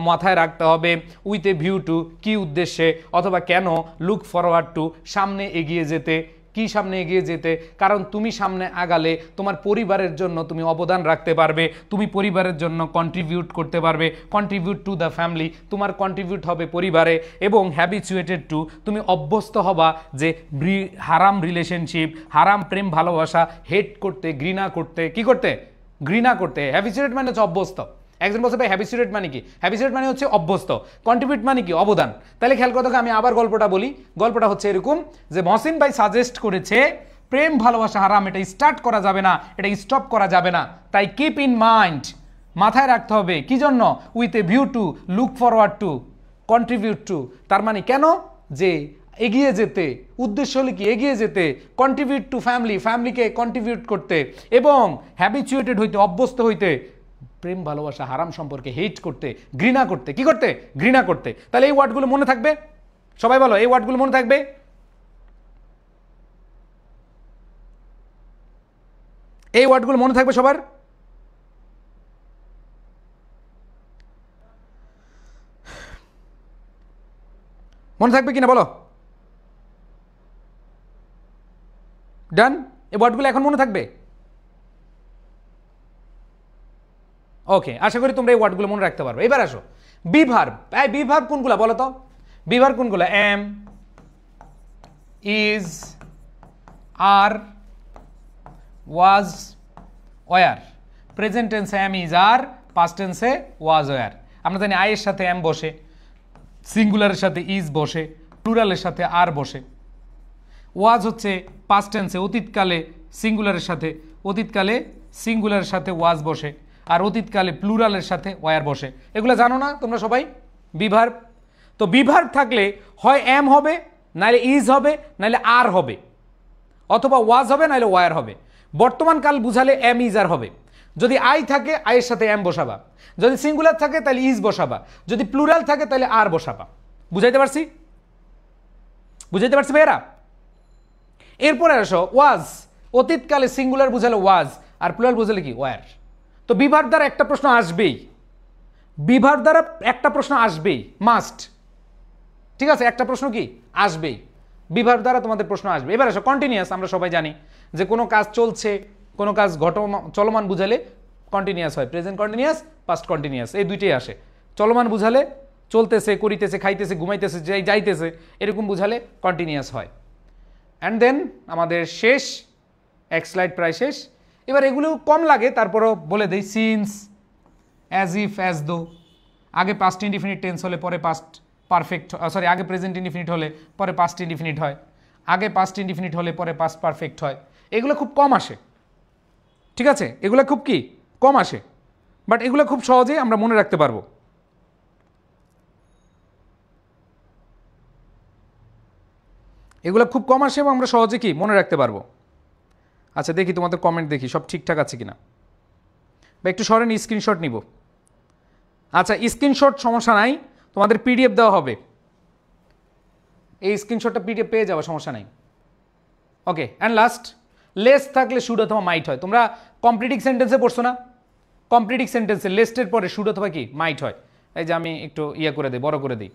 মাথায় রাখতে হবে। উইথ এ ভিউ টু, কি উদ্দেশ্যে, অথবা কেন, লুক ফরওয়ার্ড টু, সামনে এগিয়ে যেতে। কি সামনে এগিয়ে যেতে? কারণ তুমি সামনে আগালে তোমার পরিবারের জন্য তুমি অবদান রাখতে পারবে, তুমি পরিবারের জন্য কন্ট্রিবিউট করতে পারবে। কন্ট্রিবিউট টু দ্য ফ্যামিলি, তোমার কন্ট্রিবিউট হবে পরিবারে। এবং হ্যাবিচুয়েটেড টু, তুমি অভ্যস্ত হবা যে হারাম রিলেশনশিপ, হারাম প্রেম ভালোবাসা হেট করতে, ঘৃণা করতে, কি করতে? ঘৃণা করতে। হ্যাবিচুয়েটেড মানে হচ্ছে অভ্যস্ত। একজন বলছে ভাই হ্যাবিচুয়েটেড মানে কি? হ্যাবিচুয়েটেড মানে হচ্ছে অভ্যস্ত। কন্ট্রিবিউট মানে কি? অবদান। তাহলে খেয়াল করতে আমি আবার গল্পটা বলি। গল্পটা হচ্ছে এরকম যে মহসিন ভাই সাজেস্ট করেছে প্রেম ভালোবাসা হারাম, এটা স্টার্ট করা যাবে না, এটা স্টপ করা যাবে না। তাই কিপ ইন মাইন্ড, মাথায় রাখতে হবে। কি জন্য? With a view to, look forward to, contribute two, তার মানে কেন? যে এগিয়ে যেতে, উদ্দেশ্য হলো কি? এগিয়ে যেতে। কন্ট্রিবিউট টু ফ্যামিলি, ফ্যামিলিকে কন্ট্রিবিউট করতে। এবং হ্যাবিচুয়েটেড হইতে, অভ্যস্ত হইতে, প্রেম ভালোবাসা হারাম সম্পর্কে হেট করতে, ঘৃণা করতে। কি করতে? ঘৃণা করতে। তাহলে এই ওয়ার্ডগুলো মনে থাকবে? সবাই বলো, এই ওয়ার্ডগুলো মনে থাকবে? এই ওয়ার্ডগুলো মনে থাকবে সবার? মনে থাকবে কিনা বলো? ডান? এই ওয়ার্ডগুলো এখন মনে থাকবে? ওকে, আশা করি তোমরা এই ওয়ার্ডগুলো মনে রাখতে পারবে। এবার আসো বি ভার্ব। এই বি ভার্ব কোনগুলো বলো তো? বি ভার্ব কোনগুলো? Am, is, are, was, were. Present টেন্সে এম, ইজ, আর, পাস্ট টেন্সে ওয়াজ, ওয়ার। আমরা জানি আই এর সাথে এম বসে, সিঙ্গুলারের সাথে ইজ বসে, প্লুরালের সাথে আর বসে। ওয়াজ হচ্ছে পাস্ট টেন্সে, অতীতকালে সিঙ্গুলারের সাথে, অতীতকালে সিঙ্গুলারের সাথে ওয়াজ বসে, আর অতীতকালে প্লুরালের সাথে ওয়ার বসে। এগুলো জানো না তোমরা সবাই? Be verb. তো বি ভার্ব থাকলে হয় এম হবে, নাইলে ইজ হবে, নাইলে আর হবে, অথবা ওয়াজ হবে, নাইলে ওয়ার হবে। বর্তমান কাল বুঝালে এম, ইজ, আর হবে। যদি আই থাকে আয়ের সাথে এম বসাবা, যদি সিঙ্গুলার থাকে তাহলে ইজ বসাবা, যদি প্লুরাল থাকে তাহলে আর বসাবা। বুঝাইতে পারছি? বুঝাইতে পারছি ভাইয়েরা? এরপরে আসো ওয়াজ, অতীতকালে সিঙ্গুলার বুঝালে ওয়াজ আর প্লুরাল বুঝালে কি ওয়ার। তো বিভার দ্বারা একটা প্রশ্ন আসবেই, বিভার দ্বারা একটা প্রশ্ন আসবেই, মাস্ট। ঠিক আছে, একটা প্রশ্ন কি আসবেই, বিভার দ্বারা তোমাদের প্রশ্ন আসবে। এবার আসো কন্টিনিউয়াস, আমরা সবাই জানি যে কোনো কাজ চলছে, কোনো কাজ চলমান বুঝালে কন্টিনিউয়াস হয়, প্রেজেন্ট কন্টিনিউয়াস, পাস্ট কন্টিনিউয়াস, এই দুইটাই আসে। চলমান বুঝালে চলতেছে, করিতেছে, খাইতেছে, ঘুমাইতেছে, যাইতেছে, এরকম বুঝালে কন্টিনিউয়াস হয়। অ্যান্ড দেন আমাদের শেষ এক স্লাইড প্রায় শেষ। এবার এগুলো কম লাগে, তারপরও বলে দেই। Since, as if, as though, আগে পাস্ট ইনডিফিনিট টেন্স হলে পরে পাস্ট পারফেক্ট, সরি আগে প্রেজেন্ট ইনডিফিনিট হলে পরে পাস্ট ইনডিফিনিট হয়, আগে পাস্ট ইনডিফিনিট হলে পরে পাস্ট পারফেক্ট হয়। এগুলো খুব কম আসে, ঠিক আছে, এগুলো খুব কি কম আসে, বাট এগুলো খুব সহজেই আমরা মনে রাখতে পারবো। এগুলো খুব কম আসে এবং আমরা সহজে কি মনে রাখতে পারবো। আচ্ছা দেখি তোমাদের কমেন্ট, দেখি সব ঠিকঠাক আছে কিনা, বা একটু সরেন, স্ক্রিনশট নিব। আচ্ছা স্ক্রিনশট সমস্যা নাই, তোমাদের পিডিএফ দেওয়া হবে, এই স্ক্রিনশটটা পিডিএফ পেয়ে যাওয়া, সমস্যা নাই। ওকে, অ্যান্ড লাস্ট, লেস থাকলে শুড অথবা মাইট হয়। তোমরা কমপ্লিটিং সেন্টেন্সে পড়ছো না? কমপ্লিটিং সেন্টেন্সে লেস্টের পরে শুড অথবা কি মাইট হয়। এই যে আমি একটু ইয়ে করে দিই, বড় করে দিই।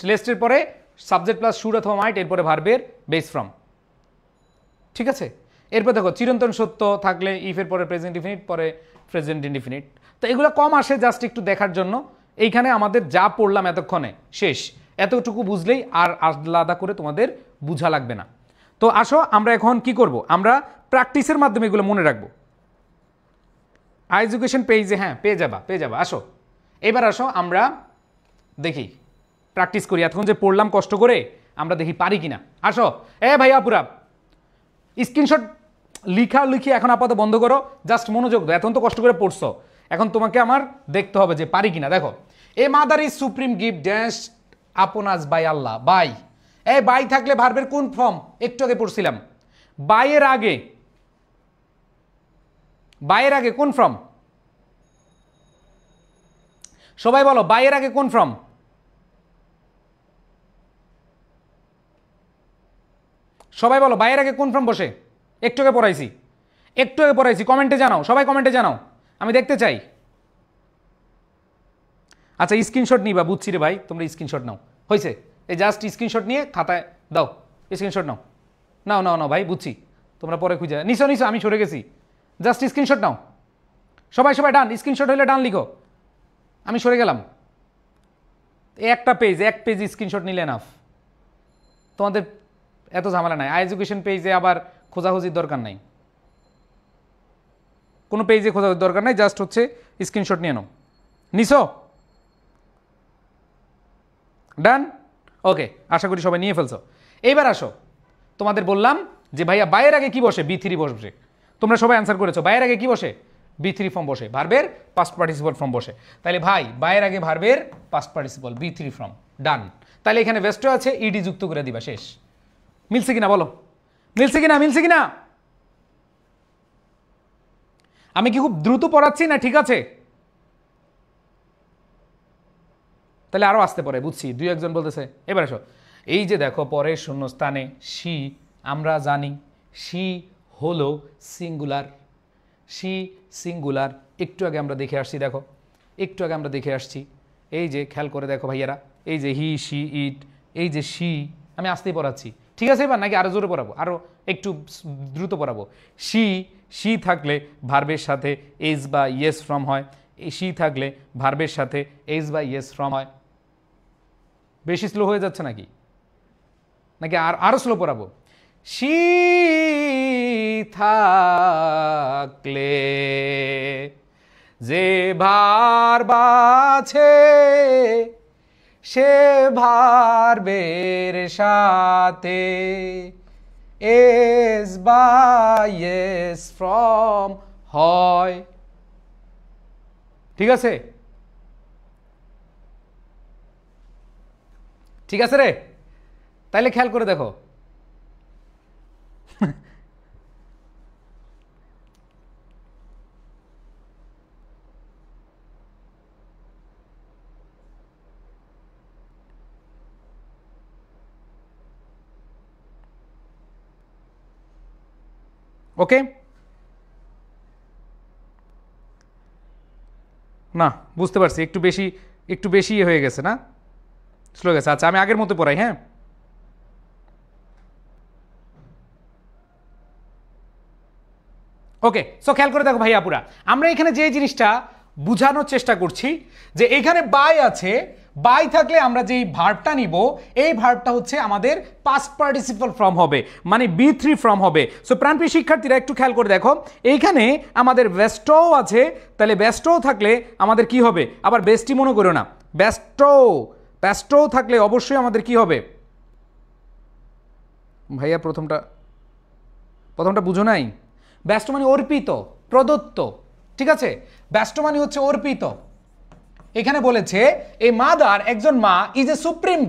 লেস্টের পরে সাবজেক্ট প্লাস শুড অথবা মাইট, এরপরে ভার্বের বেস ফ্রম। ঠিক আছে, এরপর দেখো চিরন্তন সত্য থাকলে ইফের পরে প্রেজেন্ট ইনডিফিনিট, পরে প্রেজেন্ট ইনডিফিনিট। তো এগুলো কম আসে, জাস্ট একটু দেখার জন্য। এইখানে আমাদের যা পড়লাম এতক্ষণে শেষ, এতটুকু বুঝলেই আর আলাদা করে তোমাদের বুঝা লাগবে না। তো আসো আমরা এখন কি করব, আমরা প্র্যাকটিসের মাধ্যমে এগুলো মনে রাখবো। এডুকেশন পেজে, হ্যাঁ পেয়ে যাবা। আসো এবার আসো আমরা দেখি, প্র্যাকটিস করি। এতক্ষণ যে পড়লাম কষ্ট করে, আমরা দেখি পারি কিনা। আসো ভাইয়া পুরা স্ক্রিনশট লিখি এখন আপাতত বন্ধ করো, জাস্ট মনোযোগ দাও। এখন তো কষ্ট করে পড়ছো, এখন তোমাকে আমার দেখতে হবে যে পারি কিনা। দেখো, এ mother is supreme gift dash আপন আজ বাই আল্লাহ। বাই, বাই থাকলে ভার্বের কোন ফর্ম? একটু আগে পড়ছিলাম। বাইয়ের আগে কোন ফর্ম? সবাই বলো, বাইয়ের আগে কোন ফর্ম? সবাই বলো, বাইয়ের আগে কোন ফর্ম বসে? একটু আগে পড়াইছি, কমেন্টে জানাও, সবাই কমেন্টে জানাও, আমি দেখতে চাই। আচ্ছা স্ক্রিনশট নিবা, বুঝছি রে ভাই, তোমরা স্ক্রিনশট নাও, হয়েছে? এই জাস্ট স্ক্রিনশট নিয়ে খাতায় দাও, স্ক্রিনশট নাও ভাই, বুঝছি। তোমরা পরে খুঁজে নিছো, আমি সরে গেছি, জাস্ট স্ক্রিনশট নাও। সবাই ডান, স্ক্রিনশট হইলে ডান লিখো, আমি সরে গেলাম। একটা পেজ, এক পেজ স্ক্রিনশট নিলে এনাফ, তোমাদের এত ঝামেলা নাই। এডুকেশন পেজে আবার খোঁজাখুঁজির দরকার নাই, কোনো পেজে খোঁজাখুঁজির দরকার নাই, জাস্ট হচ্ছে স্ক্রিনশট নিয়ে নাও। নিছো? ডান, ওকে, আশা করি সবাই নিয়ে ফেলছো। এইবার আসো, তোমাদের বললাম যে ভাইয়া বাইয়ের আগে কি বসে? বি3 বসে। তোমরা সবাই অ্যান্সার করেছো, বাইয়ের আগে কি বসে? বি3 ফর্ম বসে, ভার্বের পাস্ট পার্টিসিপল ফর্ম বসে। তাহলে ভাই বাইয়ের আগে ভার্বের পাস্ট পার্টিসিপল বি3 ফর্ম, ডান। তাহলে এখানে বেস্ট আছে, ইডি যুক্ত করে দিবা, শেষ। মিলছে কিনা বলো, মিলছে কিনা? আমি কি খুব দ্রুত পড়াচ্ছি না ঠিক আছে? তাহলে আরো আসতে পারে, বুঝছি, দুই একজন বলতেছে। এবার আসো, এই যে দেখো পরের শূন্যস্থানে সি, আমরা জানি সি হলো সিঙ্গুলার, একটু আগে আমরা দেখে আসছি, দেখো একটু আগে আমরা দেখে আসছি। এই যে খেয়াল করে দেখো ভাইয়ারা, এই যে হি, সি, ইট, এই যে সি, আমি আসতেই পড়াচ্ছি, ঠিক আছে? এবার নাকি আরো জোরে পড়াবো, আরো একটু দ্রুত পড়াবো? সি থাকলে ভার্বের সাথে এস বা ইয়েস ফ্রম হয়, এই সি থাকলে ভার্বের সাথে এস বা ইয়েস ফ্রম হয়। বেশি স্লো হয়ে যাচ্ছে নাকি আরো স্লো পড়াবো? সি থাকলে যে ভার্ব আছে সে ভার্বের সাথে এস বা ইয়েস ফ্রম হয়, ঠিক আছে? ঠিক আছে রে, তাইলে খেয়াল করে দেখো। ওকে, না বুঝতে পারছি, একটু বেশি হয়ে গেছে না, স্লো গেছে। আচ্ছা আমি আগের মতো পড়াই, হ্যাঁ। ওকে, সো খেয়াল করে দেখো ভাইয়া পুরা, আমরা এখানে যে জিনিসটা বুঝানোর চেষ্টা করছি যে এখানে বাই আছে, বাই থাকলে আমরা যেই ভার্বটা নিব এই ভার্বটা হচ্ছে আমাদের পাস্ট পার্টিসিপল ফর্ম হবে, মানে B3 ফর্ম হবে। সো প্রাণপ্রিয় শিক্ষার্থীরা একটু খেয়াল করে দেখো, এইখানে আমাদের বেস্টো আছে, তাহলে বেস্টো থাকলে আমাদের কি হবে, আবার বেস্টি মনে করো না, বেস্টো থাকলে অবশ্যই আমাদের কি হবে ভাইয়া, প্রথমটা বুঝো নাই, ব্যস্ত মানে অর্পিত, প্রদত্ত, ঠিক আছে, ব্যস্ত মানে হচ্ছে অর্পিত। এখানে বলেছে এই মাদার, একজন মা, is a supreme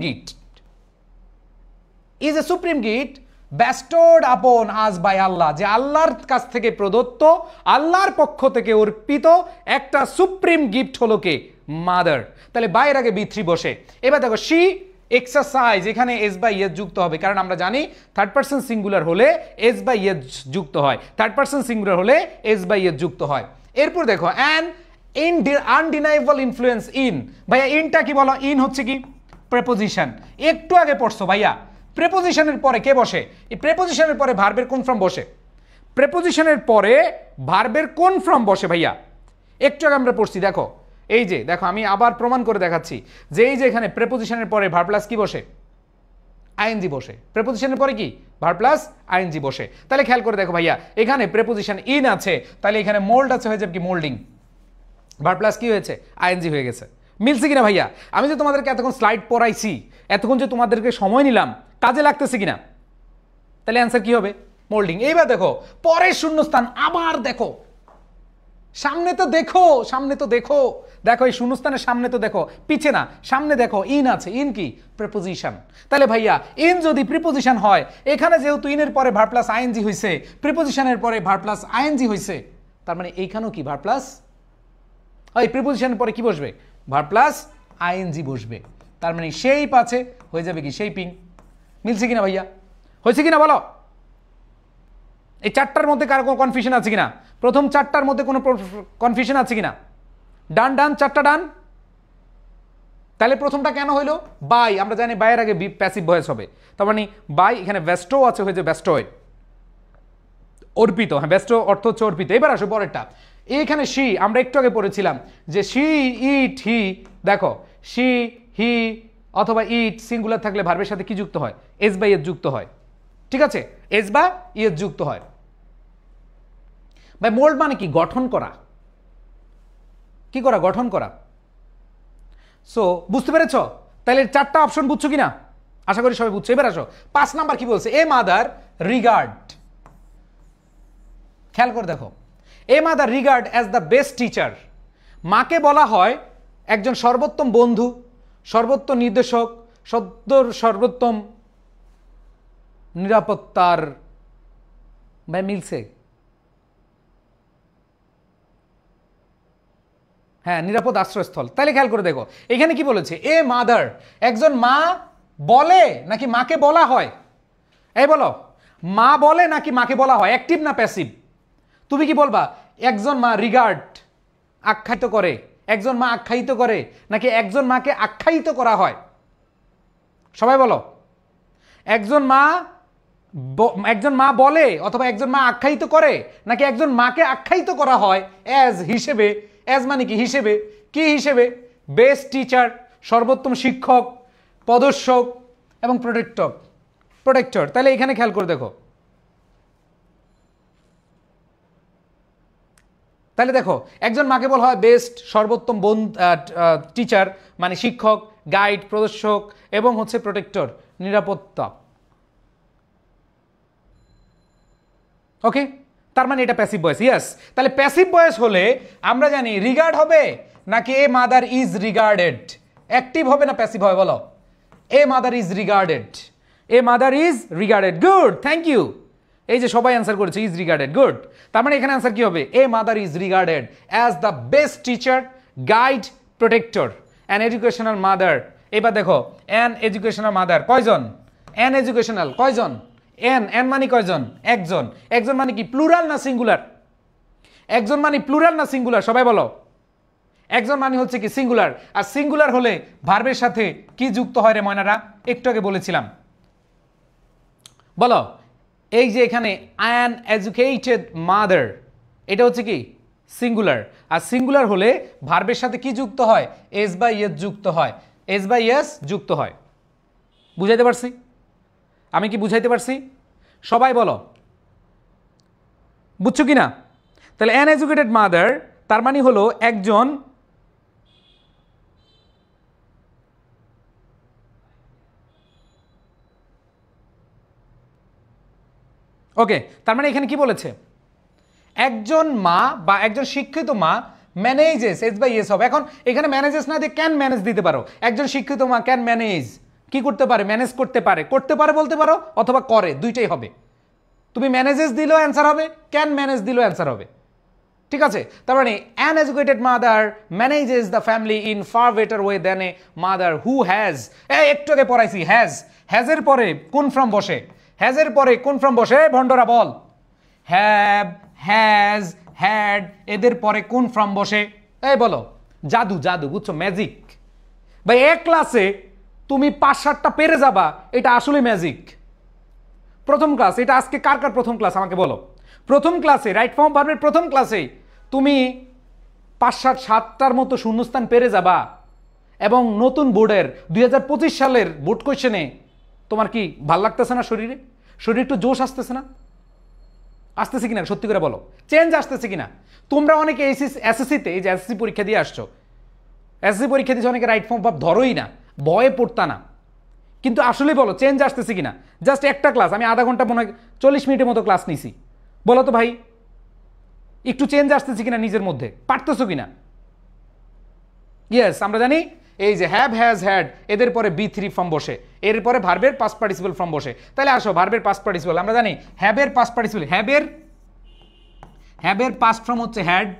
gift bestowed upon us by আল্লাহ, যে আল্লাহর কাছ থেকে প্রদত্ত, আল্লাহর পক্ষ থেকে অর্পিত একটা সুপ্রিম গিফট হলো কে, মাদার। তাহলে বাইরের আগে B3 বসে। এবার দেখো শি এক্সারসাইজ, এখানে এস বাই এস যুক্ত হবে, কারণ আমরা জানি থার্ড পারসন সিঙ্গুলার হলে এস বাই এস যুক্ত হয়, থার্ড পারসন সিঙ্গুলার হলে এস বাই এস যুক্ত হয়। এরপর দেখো অ্যান আনডিনাইবল ইনফ্লুয়েন্স ইন, ভাইয়া ইনটা কি বলো, ইন হচ্ছে কি প্রেপোজিশন, একটু আগে পড়ছো ভাইয়া, প্রেপোজিশনের পরে কে বসে, এই প্রেপোজিশনের পরে ভার্বের কোন ফর্ম বসে, প্রেপোজিশনের পরে ভার্বের কোন ফর্ম বসে ভাইয়া, একটু আগে আমরা পড়ছি, দেখো এই যে দেখো আমি আবার প্রমাণ করে দেখাচ্ছি যে এই যে এখানে প্রেপোজিশনের পরে ভার্ব প্লাস কি বসে, আইএনজি বসে, প্রেপোজিশনের পরে কি ভার্ব প্লাস আইএনজি বসে। তাহলে খেয়াল করে দেখো ভাইয়া, এখানে প্রেপোজিশন ইন আছে, তাহলে এখানে মোল্ড আছে, হয়ে যাবে কি মোল্ডিং, ভার্ব প্লাস কি হয়েছে, আইএনজি হয়ে গেছে। মিলছে কিনা ভাইয়া, আমি যে তোমাদেরকে এতক্ষণ স্লাইড পড়াইছি, এতক্ষণ যে তোমাদেরকে সময় নিলাম, কাজে লাগতেছে কিনা, তাহলে অ্যান্সার কি হবে, মোল্ডিং। এইবার দেখো পরের শূন্যস্থান, আবার দেখো সামনে তো দেখো, দেখো এই শূন্যস্থানের সামনে তো দেখো, পিছে না সামনে দেখো, ইন আছে, ইন কি প্রিপোজিশন। তাহলে ভাইয়া ইন যদি প্রিপোজিশন হয়, এখানে যেহেতু ইনের পরে ভার্ব প্লাস আইএনজি হইছে, প্রিপোজিশনের পরে ভার্ব প্লাস আইএনজি হইছে, তার মানে এইখানেও কি ভার্ব প্লাস, এই প্রিপোজিশনের পরে কি বসবে, ভার্ব প্লাস আইএনজি বসবে, তার মানে শেপ আছে, হয়ে যাবে কি শেপিং। মিলছে কিনা ভাইয়া, হয়েছে কিনা বলো, এই চারটার মধ্যে কারো কোনো কনফিউশন আছে কিনা, প্রথম চারটার মধ্যে কোনো কনফিউশন আছে কিনা, ডান চারটা ডান। তাহলে প্রথমটা কেন হইলো, বাই, আমরা জানি বাইয়ের আগে প্যাসিভ ভয়েস হবে, তার মানে বাই, এখানে ব্যস্ত আছে, হয়েছে ব্যস্তয়, অর্পিত, হ্যাঁ ব্যস্ত অর্থ হচ্ছে অর্পিত। এবার আসো পরেরটা, এইখানে শি, আমরা একটু আগে পড়েছিলাম যে শি ইট হি, দেখো শি হি অথবা ইট সিঙ্গুলার থাকলে ভার্বের সাথে কি যুক্ত হয়, এস বাই এস যুক্ত হয়, ঠিক আছে, এস বা ইএস যুক্ত হয়। ভাই মোল্ড মানে কি, গঠন করা, কি করা, গঠন করা। সো বুঝতে পেরেছ, তাহলে চারটা অপশন বুঝছো কিনা, আশা করি সবাই বুঝছো। এবার আসো 5 নাম্বার কি বলছে, এ মাদার রিগার্ড, খেয়াল করে দেখো, a mother regard as the best teacher, মাকে বলা হয় একজন সর্বোত্তম বন্ধু, সর্বোত্তম নির্দেশক, সর্বোত্তম নিরাপত্তার, ভাই মিলছে, হ্যাঁ নিরাপদ আশ্রয়স্থল। তাহলে খেয়াল করে দেখো এখানে কি বলেছে, এ মাদার, একজন মা বলে নাকি মাকে বলা হয়, এই বলো মা বলে নাকি মাকে বলা হয়, অ্যাক্টিভ না প্যাসিভ, তুমি কি বলবা, একজন মা রিগার্ড আখ্যায়িত করে, একজন মা আখ্যায়িত করে নাকি একজন মাকে আখ্যায়িত করা হয়, সবাই বলো, একজন মা বলে অথবা একজন মা আখ্যায়িত করে নাকি একজন মাকে আখ্যায়িত করা হয় অ্যাজ হিসেবে, অ্যাজ মানে কি হিসেবে, কি হিসেবে, বেস্ট টিচার সর্বোত্তম শিক্ষক, পদস্যক এবং প্রোটেক্টর। তাহলে এখানে খেয়াল করে দেখো, তাহলে দেখো একজন মাকে বলা হয় বেস্ট সর্বোত্তম টিচার মানে শিক্ষক, গাইড প্রদর্শক এবং হচ্ছে প্রোটেক্টর নিরাপত্তা, ওকে, তার মানে এটা প্যাসিভ ভয়েস, ইয়েস। তাহলে প্যাসিভ ভয়েস হলে আমরা জানি রিগার্ড হবে নাকি a mother is regarded, active হবে না প্যাসিভ হবে বলো, a mother is regarded, a mother is regarded, good, thank you, এই যে সবাই অ্যান্সার করেছে ইজ রিগার্ডেড, গুড। তার মানে এখানে অ্যান্সার কি হবে, এ mother is regarded as the best teacher, guide, protector, an educational mother. এবার দেখো অ্যান এডুকেশনাল মাদার কয়জন, অ্যান এডুকেশনাল কয়জন, এন, এন মানে কয়জন? একজন। একজন মানে কি প্লুরাল না সিঙ্গুলার? একজন মানে প্লুরাল না সিঙ্গুলার? সবাই বলো। একজন মানে হচ্ছে কি সিঙ্গুলার। আর সিঙ্গুলার হলে ভার্বের সাথে কি যুক্ত হয় রে ময়নারা? একটু আগে বলেছিলাম, বলো। এই যে এখানে অ্যান এডুকেটেড মাদার, এটা হচ্ছে কি সিঙ্গুলার। আর সিঙ্গুলার হলে ভার্বের সাথে কি যুক্ত হয়? এস বাই এস যুক্ত হয়। এস বাই এস যুক্ত হয়। বুঝাইতে পারছি? আমি কি বুঝাইতে পারছি? সবাই বলো, বুঝছো কি না? তাহলে অ্যান এডুকেটেড মাদার তার মানে হলো একজন ওকে, তার মানে এখানে কি বলেছে? একজন মা বা একজন শিক্ষিত মা ম্যানেজেস, এস বাই এস হবে। এখন এখানে ম্যানেজেস না দিয়ে ক্যান ম্যানেজ দিতে পারো। একজন শিক্ষিত মা ক্যান ম্যানেজ, কি করতে পারে? ম্যানেজ করতে পারে। করতে পারে বলতে পারো, অথবা করে, দুইটাই হবে। তুমি ম্যানেজেস দিলেও অ্যান্সার হবে, ক্যান ম্যানেজ দিলেও অ্যান্সার হবে। ঠিক আছে? তার মানে an educated mother manages the family in far better way than a mother who has, একটু আগে পড়াইছি হ্যাজ। হ্যাজের পরে কোন ফর্ম বসে? হ্যাজের পরে কোন ফর্ম বসে? ভন্ডরা বল। হ্যাভ, হ্যাজ, হ্যাড, এদের পরে কোন ফর্ম বসে? এই বলো। জাদু, জাদু, বুঝছো? ম্যাজিক। ভাই এক ক্লাসে তুমি 5-7টা পেরে যাবা, এটা আসলে ম্যাজিক। প্রথম ক্লাস, এটা আজকে কার কার প্রথম ক্লাস আমাকে বলো। প্রথম ক্লাসে রাইট ফর্ম ভার্বের প্রথম ক্লাসে তুমি 5-7টার মতো শূন্যস্থান পেরে যাবা, এবং নতুন বোর্ডের 2025 সালের বোর্ড কোয়েশ্চেনে তোমার কি ভাল লাগতেছে না? শরীরে শরীরে একটু জোশ আসতেছে না? আসতেছে কিনা সত্যি করে বলো, চেঞ্জ আসতেছে কিনা? তোমরা অনেকে এসএসসিতে, এই যে এসএসসি পরীক্ষা দিয়ে আসছো, এসএসসি পরীক্ষা দিয়েছে অনেকে রাইট ফর্ম ভার্ব ধরোই না, ভয়ে পড়তা না, কিন্তু আসলে বলো চেঞ্জ আসতেছে কিনা? জাস্ট একটা ক্লাস, আমি আধা ঘন্টা মনে হয় 40 মিনিটের মতো ক্লাস নিছি, বলো তো ভাই একটু চেঞ্জ আসতেছে কিনা নিজের মধ্যে? পারতেছো কিনা? ইয়েস, আমরা জানি এই যে হ্যাভ, হ্যাজ, হ্যাড, এদের পরে B3 ফর্ম বসে, এরপরে ভার্বের পাস্ট পার্টিসিপল ফর্ম বসে। তাহলে আসো ভার্বের পাস্ট পার্টিসিপল আমরা জানি, হ্যাভের পাস্ট পার্টিসিপল, হ্যাভের পাস্ট ফর্ম হচ্ছে হ্যাড,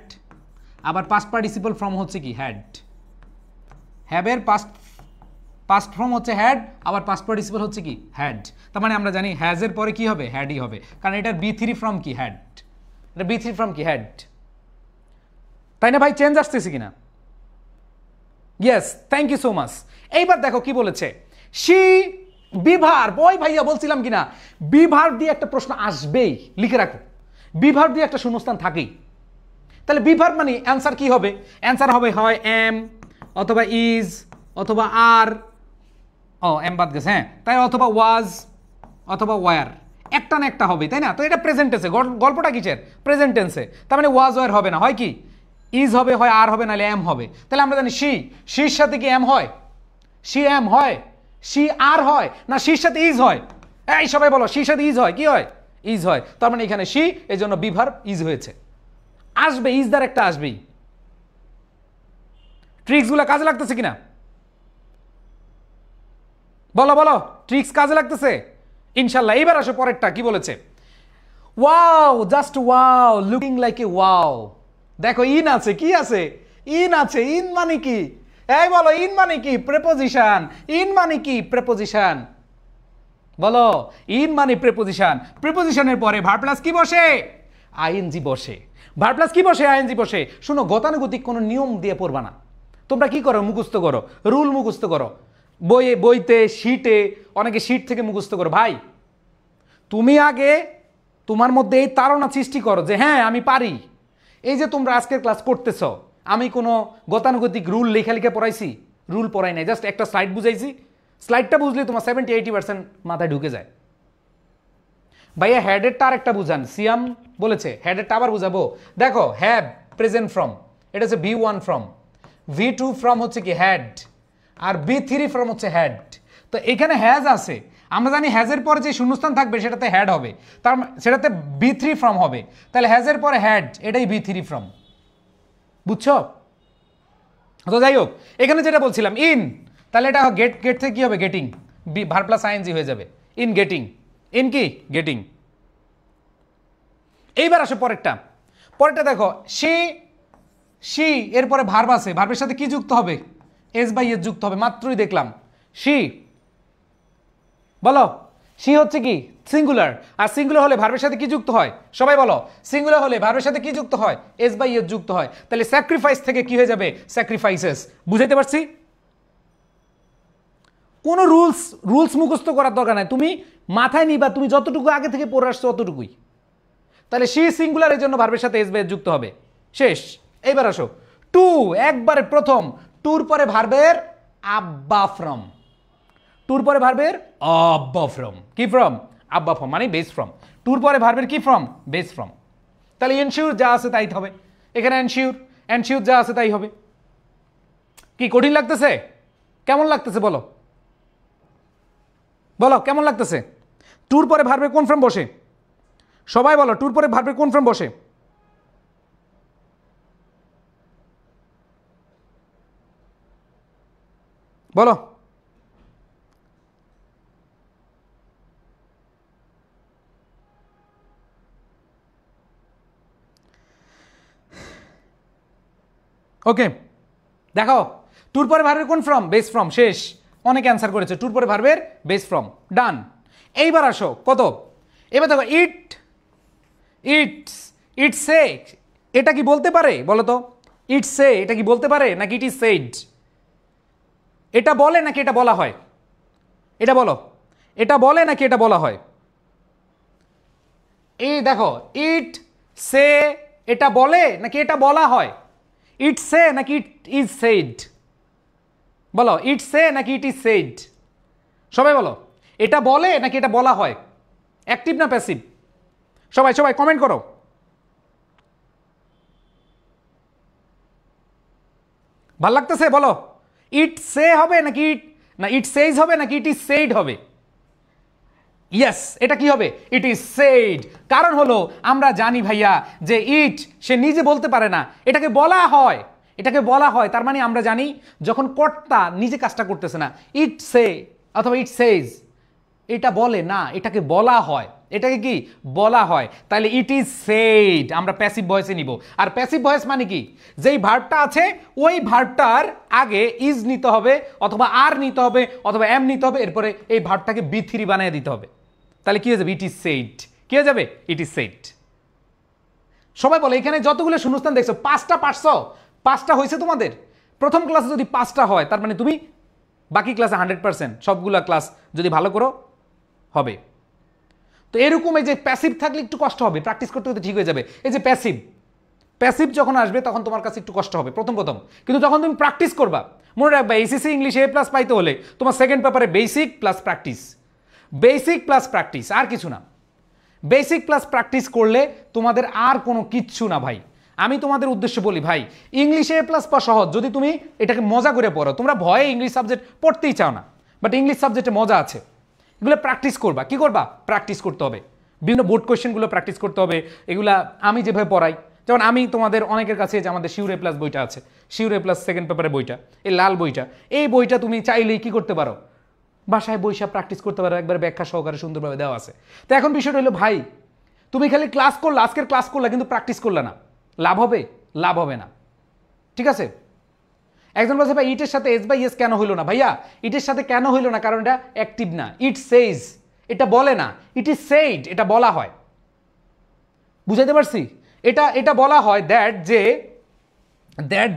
আবার পাস্ট পার্টিসিপল ফর্ম হচ্ছে কি হ্যাড। হ্যাভের পাস্ট ফর্ম হচ্ছে হ্যাড, আবার পাস্ট পার্টিসিপল হচ্ছে কি হ্যাড। তার মানে আমরা জানি হ্যাজের পরে কি হবে? হ্যাডই হবে, কারণ এটার B3 ফর্ম কি হ্যাড। এটা B3 ফর্ম কি হ্যাড, তাই না ভাই? চেঞ্জ আসতেছে কিনা? Yes, thank you so much. এইবার দেখো কি বলেছে, শি বিভার, বই ভাইয়া বলছিলাম কিনা, বিভার দিয়ে একটা প্রশ্ন আসবেই, লিখে রাখো। বিভার দিয়ে একটা শূন্যস্থান থাকেই। তাহলে বিভার মানে অ্যান্সার কি হবে? অ্যান্সার হবে হয় এম, অথবা ইজ, অথবা আর, এম বাদ গেছে, হ্যাঁ তাই, অথবা ওয়াজ, অথবা ওয়ার, একটা না একটা হবে, তাই না? তো এটা প্রেজেন্ট টেন্সে, গল্পটা কিসের? প্রেজেন্ট টেন্সে। তার মানে ওয়াজ ওয়ার হবে না, হয় কি ইজ হবে, হয় আর হবে, নাহলে এম হবে। তাহলে আমরা জানি শির সাথে কি এম হয়? শি এম হয়, শি আর হয়, না শির সাথে ইজ হয়? এই সবাই বলো, শির সাথে ইজ হয়, কি হয়? ইজ হয়। তার মানে এখানে শি, এই জন্য বিভার ইজ হয়েছে। আসবে, ইজ দ্বার একটা আসবেই। ট্রিক্সগুলো কাজে লাগতেছে কিনা বলো, বলো ট্রিক্স কাজে লাগতেছে ইনশাল্লাহ। এইবার আসো পরেরটা কি বলেছে, wow, just wow, looking like a wow. দেখো ইন আছে, কি আছে? ইন আছে। ইন মানে কি? এই বলো, ইন মানে কি? প্রেপোজিশন। ইন মানে কি? প্রেপোজিশন। বলো, ইন মানে প্রেপোজিশন। প্রেপোজিশনের পরে ভার্ব প্লাস কি বসে? আইএনজি বসে। ভার্ব প্লাস কি বসে? আইএনজি বসে। শুনো, গতানুগতিক কোনো নিয়ম দিয়ে পড়বা না। তোমরা কি করো? মুখস্থ করো, রুল মুখস্থ করো, বইতে, শিটে, অনেকে শিট থেকে মুখস্থ করো। ভাই তুমি আগে তোমার মধ্যে এই তাড়না সৃষ্টি করো যে হ্যাঁ আমি পারি। এই যে তোমরা আজকের ক্লাস করতেছ, আমি কোনো গতানুগতিক রুল লেখা পড়াইছি? রুল পড়াই নাই, জাস্ট একটা স্লাইড বুঝাইছি। স্লাইডটা বুঝলে তোমার 70-80% মাথায় ঢুকে যায়। ভাইয়া হেডেরটা আর একটা বুঝান, সিয়াম বলেছে হেডেরটা আবার বুঝাবো। দেখো হ্যাভ প্রেজেন্ট ফর্ম, এটা হচ্ছে V1 ফর্ম, V2 ফর্ম হচ্ছে কি হ্যাড, আর B3 ফর্ম হচ্ছে হ্যাড। তো এখানে হ্যাজ আছে, আমরা জানি হ্যাজের পরে যে শূন্যস্থান থাকবে সেটাতে হ্যাড হবে, সেটাতে B3 ফর্ম হবে। তাহলে হ্যাজের পরে হ্যাড, এটাই B3 ফর্ম। বুঝছো? তো যাই হোক, এখানে যেটা বলছিলাম ইন, তাহলে এটা গেট থেকে কি হবে? গেটিং, ভার্ব প্লাস আইএনজি হয়ে যাবে। ইন গেটিং, ইন কি? গেটিং। এইবার আসো পরেরটা দেখো, শি এরপরে ভার্ব আছে, ভার্বের সাথে কি যুক্ত হবে? এস বাই এস যুক্ত হবে, মাত্রই দেখলাম। শি, বলো শি হচ্ছে কি? সিঙ্গুলার। আর সিঙ্গুলার হলে ভার্বের সাথে কি যুক্ত হয়? সবাই বলো, সিঙ্গুলার হলে ভার্বের সাথে কি যুক্ত হয়? এস বাই এস যুক্ত হয়। তাহলে স্যাক্রিফাইস থেকে কি হয়ে যাবে? স্যাক্রিফাইসেস। বুঝাইতে পারছি? কোনো রুলস মুখস্থ করার দরকার নাই, তুমি মাথায় নিবা, তুমি যতটুকু আগে থেকে পড়ে আসছো ততটুকুই। তাহলে সি সিঙ্গুলারের জন্য ভার্বের সাথে এস বাই এস যুক্ত হবে। শেষ। এইবার আসো টু, একবারে প্রথম টুর পরে ভার্বের আব্বা ফ্রম। টুর পরে ভার্বের আব্বা ফ্রম। কি ফ্রম? আব্বা ফ্রম মানে বেস ফ্রম। টুর পরে ভার্বের কি ফ্রম? Base form. তাহলে এনশিওর যা আছে তাই হবে এখানে। এনশিওর যা আছে তাই হবে। কি কঠিন লাগতেছে? কেমন লাগতেছে বলো, বলো কেমন লাগতেছে? টুর পরে ভার্বের কোন ফর্ম বসে? সবাই বলো, টুর পরে ভার্বের কোন ফর্ম বসে? বলো। ওকে দেখো, টুর পরে ভার্বের কোন ফর্ম? Base form. শেষ। অনেকে অ্যান্সার করেছে টুর পরে ভার্বের বেস ফর্ম। ডান। এইবার আসো কত, এবার দেখো ইটস সে, এটা কি বলতে পারে বলো তো? ইটস সে এটা কি বলতে পারে নাকি ইট ইজ সেড? এটা বলে নাকি এটা বলা হয়? এটা বলো, এটা বলে নাকি এটা বলা হয়? এই দেখো, ইট সে এটা বলে নাকি এটা বলা হয়? ইট সে নাকি ইট ইজ সেড? বলো, ইট সে নাকি ইট ইজ সেড? সবাই বলো, এটা বলে নাকি এটা বলা হয়? অ্যাক্টিভ না প্যাসিভ? সবাই সবাই কমেন্ট করো। ভাল লাগতেছে? বলো, ইট সে হবে নাকি ইট সেইজ হবে নাকি ইট ইজ সেইড হবে? ইয়েস, এটা কি হবে? It is said. কারণ হলো আমরা জানি ভাইয়া যে ইট সে নিজে বলতে পারে না, এটাকে বলা হয়। এটাকে বলা হয়, তার মানে আমরা জানি যখন কর্তা নিজে কাজটা করতেছে না, ইট সে অথবা ইট সেইজ, এটা বলে না, এটাকে বলা হয়। এটাকে কি বলা হয়? তাহলে ইট ইজ সেইড আমরা প্যাসিভ ভয়েসে নিব। আর প্যাসিভ ভয়েস মানে কি? যেই ভার্বটা আছে ওই ভার্বটার আগে ইজ নিতে হবে অথবা আর নিতে হবে অথবা এম নিতে হবে, এরপরে এই ভার্বটাকে বি থ্রি বানিয়ে দিতে হবে। তাহলে কি হয়ে যাবে? It is said. কি হয়ে যাবে? It is said. সবাই বলে, এখানে যতগুলো শূন্যস্থান দেখছো 5টা পারছো? 5টা হয়েছে তোমাদের? প্রথম ক্লাসে যদি 5টা হয় তার মানে তুমি বাকি ক্লাসে 100%, সবগুলা ক্লাস যদি ভালো করো হবে। তো এরকম এই যে প্যাসিভ থাকলে একটু কষ্ট হবে, প্র্যাকটিস করতে করতে ঠিক হয়ে যাবে। এই যে প্যাসিভ যখন আসবে তখন তোমার কাছে একটু কষ্ট হবে প্রথম, কিন্তু যখন তুমি প্র্যাকটিস করবা, মনে রাখবা এইচএসসি ইংলিশ এ প্লাস পাইতে হলে তোমার সেকেন্ড পেপারে বেসিক প্লাস প্র্যাকটিস, আর কিছু না। বেসিক প্লাস প্র্যাকটিস করলে তোমাদের আর কোনো কিচ্ছু না ভাই। আমি তোমাদের উদ্দেশ্যে বলি ভাই, ইংলিশে এ প্লাস পাওয়া সহজ যদি তুমি এটাকে মজা করে পড়ো। তোমরা ভয়ে ইংলিশ সাবজেক্ট পড়তেই চাও না, বাট ইংলিশ সাবজেক্টে মজা আছে। এগুলো প্র্যাকটিস করবা। কি করবা? প্র্যাকটিস করতে হবে। বিভিন্ন বোর্ড কোয়েশ্চেনগুলো প্র্যাকটিস করতে হবে। এগুলা আমি যেভাবে পড়াই, যেমন আমি তোমাদের অনেকের কাছে যে আমাদের শিউর এ প্লাস বইটা আছে, শিউর এ প্লাস সেকেন্ড পেপারের বইটা, এই লাল বইটা, এই বইটা তুমি চাইলেই কি করতে পারো? বাসায় বইসা প্র্যাকটিস করতে পারো, একবার ব্যাখ্যা সহকারে সুন্দরভাবে দেওয়া আছে। তো এখন বিষয়টা হলো ভাই, তুমি খালি ক্লাস করলা, আজকের ক্লাস করলা কিন্তু প্র্যাকটিস করলে না, লাভ হবে? লাভ হবে না। ঠিক আছে? একজন বলছে ভাই ইটের সাথে এস বাই এস কেন হইল না? ভাইয়া ইটের সাথে কেন হইল না? কারণ এটা অ্যাক্টিভ না। ইট সেইজ এটা বলে না, ইট ইজ সেইড এটা বলা হয়। বুঝাইতে পারছি? এটা বলা হয় দ্যাট